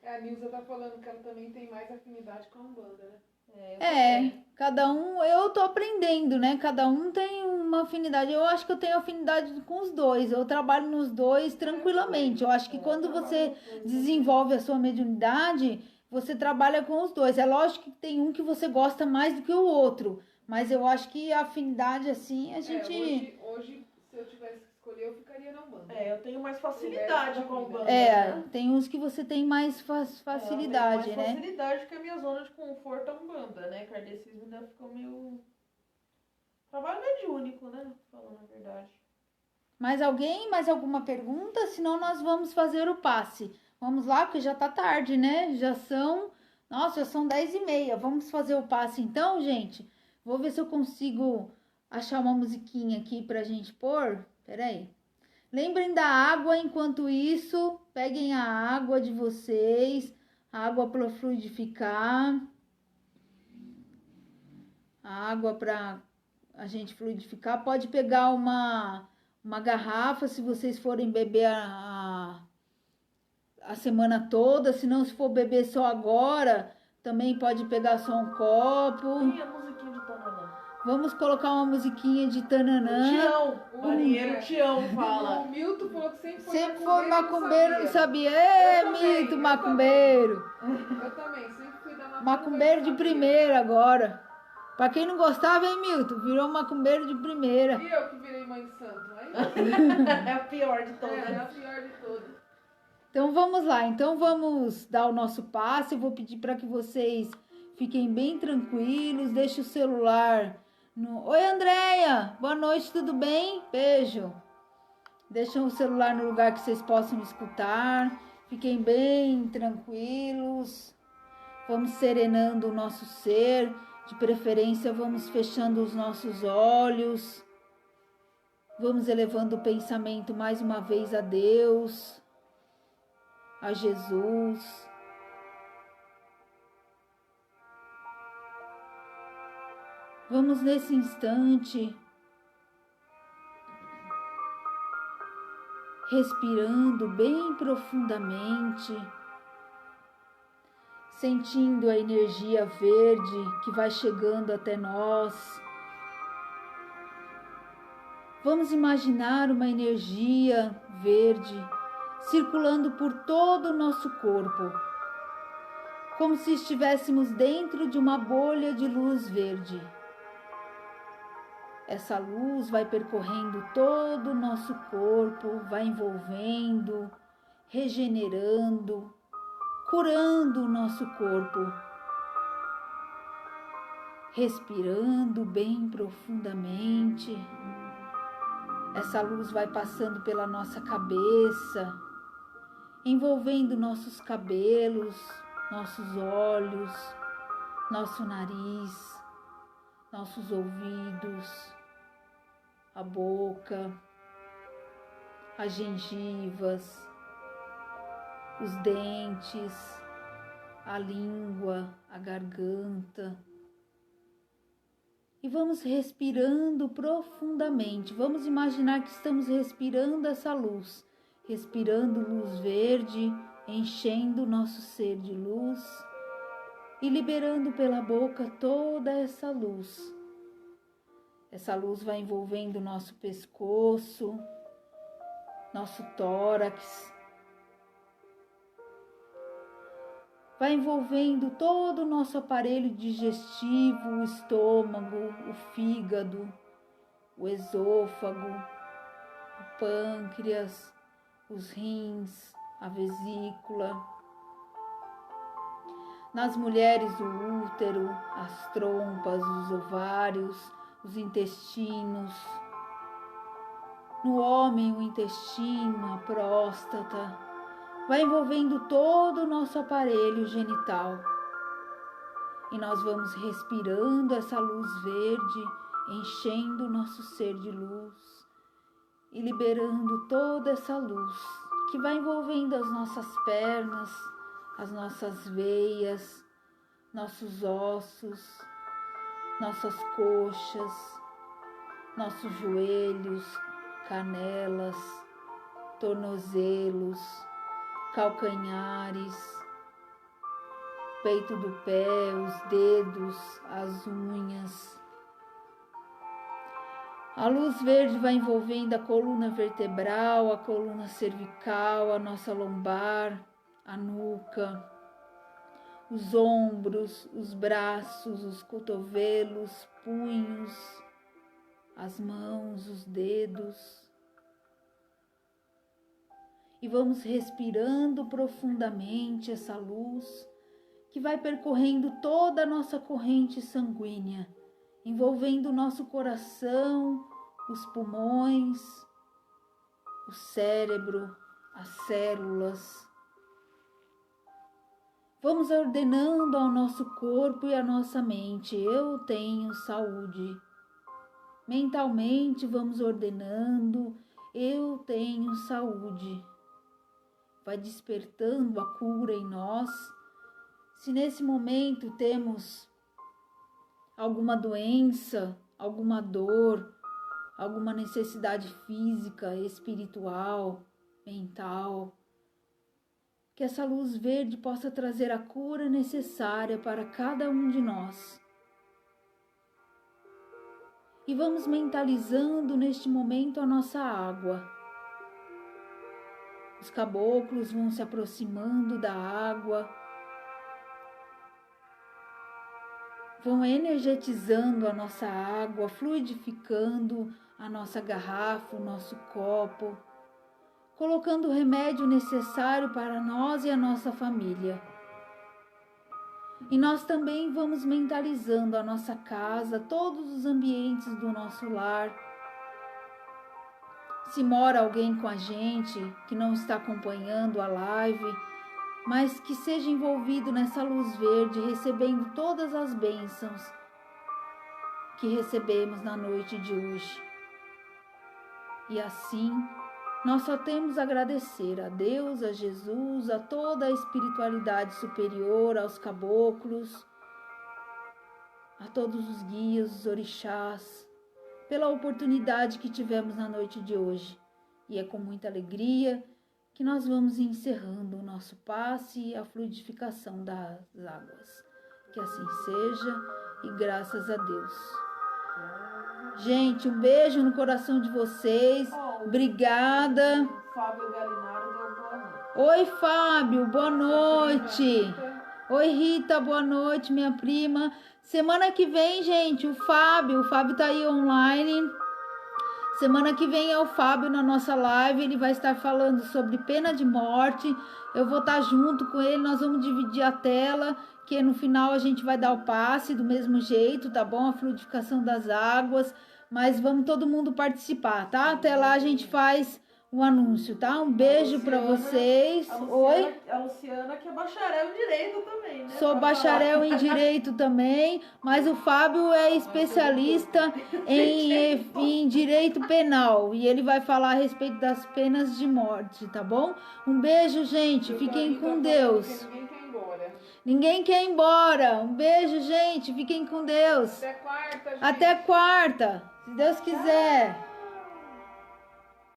A Nilza tá falando que ela também tem mais afinidade com a Umbanda, né? Cada um, eu tô aprendendo, né? Cada um tem uma afinidade. Eu acho que eu tenho afinidade com os dois. Eu trabalho nos dois tranquilamente. Eu acho que quando você desenvolve a sua mediunidade... Você trabalha com os dois. É lógico que tem um que você gosta mais do que o outro. Mas eu acho que a afinidade, assim, a gente... Hoje, se eu tivesse que escolher, eu ficaria na Umbanda. Eu tenho mais facilidade com a Umbanda. Tem uns que você tem mais facilidade, né? Mais facilidade que a minha zona de conforto é a Umbanda, né? Kardecismo ainda ficou meio... Trabalho mediúnico, né? Falando a verdade. Mais alguma pergunta? Senão nós vamos fazer o passe. Vamos lá, porque já tá tarde, né? Já são 10h30. Vamos fazer o passe então, gente? Vou ver se eu consigo achar uma musiquinha aqui pra gente pôr. Peraí. Lembrem da água, enquanto isso, peguem a água de vocês. A água para fluidificar. A água pra a gente fluidificar. Pode pegar uma garrafa, se vocês forem beber a semana toda, se não, se for beber só agora, também pode pegar só um copo. E a musiquinha de Tananã? Vamos colocar uma musiquinha de Tananã. Tião, marinheiro Tião fala. O Milton falou que sempre foi macumbeiro, não sabia. Milton, macumbeiro. Eu também, sempre fui da macumbeiro. Macumbeiro de primeira agora. Pra quem não gostava, hein, Milton? Virou macumbeiro de primeira. E eu que virei mãe de santo, aí? É a pior de todas. É a pior de todas. Então vamos lá, vamos dar o nosso passe. Eu vou pedir para que vocês fiquem bem tranquilos, deixe o celular no... Oi, Andréia, boa noite, tudo bem? Beijo. Deixem o celular no lugar que vocês possam escutar, fiquem bem tranquilos. Vamos serenando o nosso ser, de preferência vamos fechando os nossos olhos. Vamos elevando o pensamento mais uma vez a Deus, a Jesus. Vamos nesse instante respirando bem profundamente, sentindo a energia verde que vai chegando até nós. Vamos imaginar uma energia verde circulando por todo o nosso corpo, como se estivéssemos dentro de uma bolha de luz verde. Essa luz vai percorrendo todo o nosso corpo, vai envolvendo, regenerando, curando o nosso corpo. Respirando bem profundamente. Essa luz vai passando pela nossa cabeça, envolvendo nossos cabelos, nossos olhos, nosso nariz, nossos ouvidos, a boca, as gengivas, os dentes, a língua, a garganta. E vamos respirando profundamente. Vamos imaginar que estamos respirando essa luz, respirando luz verde, enchendo o nosso ser de luz e liberando pela boca toda essa luz. Essa luz vai envolvendo o nosso pescoço, nosso tórax, vai envolvendo todo o nosso aparelho digestivo, o estômago, o fígado, o esôfago, o pâncreas, os rins, a vesícula. Nas mulheres, o útero, as trompas, os ovários, os intestinos. No homem, o intestino, a próstata. Vai envolvendo todo o nosso aparelho genital. E nós vamos respirando essa luz verde, enchendo o nosso ser de luz e liberando toda essa luz que vai envolvendo as nossas pernas, as nossas veias, nossos ossos, nossas coxas, nossos joelhos, canelas, tornozelos, calcanhares, peito do pé, os dedos, as unhas. A luz verde vai envolvendo a coluna vertebral, a coluna cervical, a nossa lombar, a nuca, os ombros, os braços, os cotovelos, punhos, as mãos, os dedos. E vamos respirando profundamente essa luz que vai percorrendo toda a nossa corrente sanguínea, envolvendo o nosso coração, os pulmões, o cérebro, as células. Vamos ordenando ao nosso corpo e à nossa mente: eu tenho saúde. Mentalmente vamos ordenando: eu tenho saúde. Vai despertando a cura em nós. Se nesse momento temos alguma doença, alguma dor, alguma necessidade física, espiritual, mental, que essa luz verde possa trazer a cura necessária para cada um de nós. E vamos mentalizando neste momento a nossa água. Os caboclos vão se aproximando da água, vão energetizando a nossa água, fluidificando a nossa garrafa, o nosso copo, colocando o remédio necessário para nós e a nossa família. E nós também vamos mentalizando a nossa casa, todos os ambientes do nosso lar. Se mora alguém com a gente que não está acompanhando a live, mas que seja envolvido nessa luz verde, recebendo todas as bênçãos que recebemos na noite de hoje. E assim, nós só temos a agradecer a Deus, a Jesus, a toda a espiritualidade superior, aos caboclos, a todos os guias, os orixás, pela oportunidade que tivemos na noite de hoje. E é com muita alegria que nós vamos encerrando o nosso passe e a fluidificação das águas. Que assim seja e graças a Deus. Gente, um beijo no coração de vocês. Obrigada. Fábio Galinaro deu boa noite. Oi, Fábio, boa noite. Oi, Rita, boa noite, minha prima. Semana que vem, gente, o Fábio tá aí online. Semana que vem é o Fábio na nossa live, ele vai estar falando sobre pena de morte. Eu vou estar junto com ele, nós vamos dividir a tela, que no final a gente vai dar o passe do mesmo jeito, tá bom? A fluidificação das águas, mas vamos todo mundo participar, tá? Até lá a gente faz o anúncio, tá? Um beijo para vocês. Oi? A Luciana, que é bacharel em Direito também, né? Sou bacharel em Direito também, mas o Fábio é especialista em Direito Penal e ele vai falar a respeito das penas de morte, tá bom? Um beijo, gente. Fiquem com Deus. Ninguém quer ir embora. Ninguém quer ir embora. Um beijo, gente. Fiquem com Deus. Até quarta, gente. Até quarta, se Deus quiser.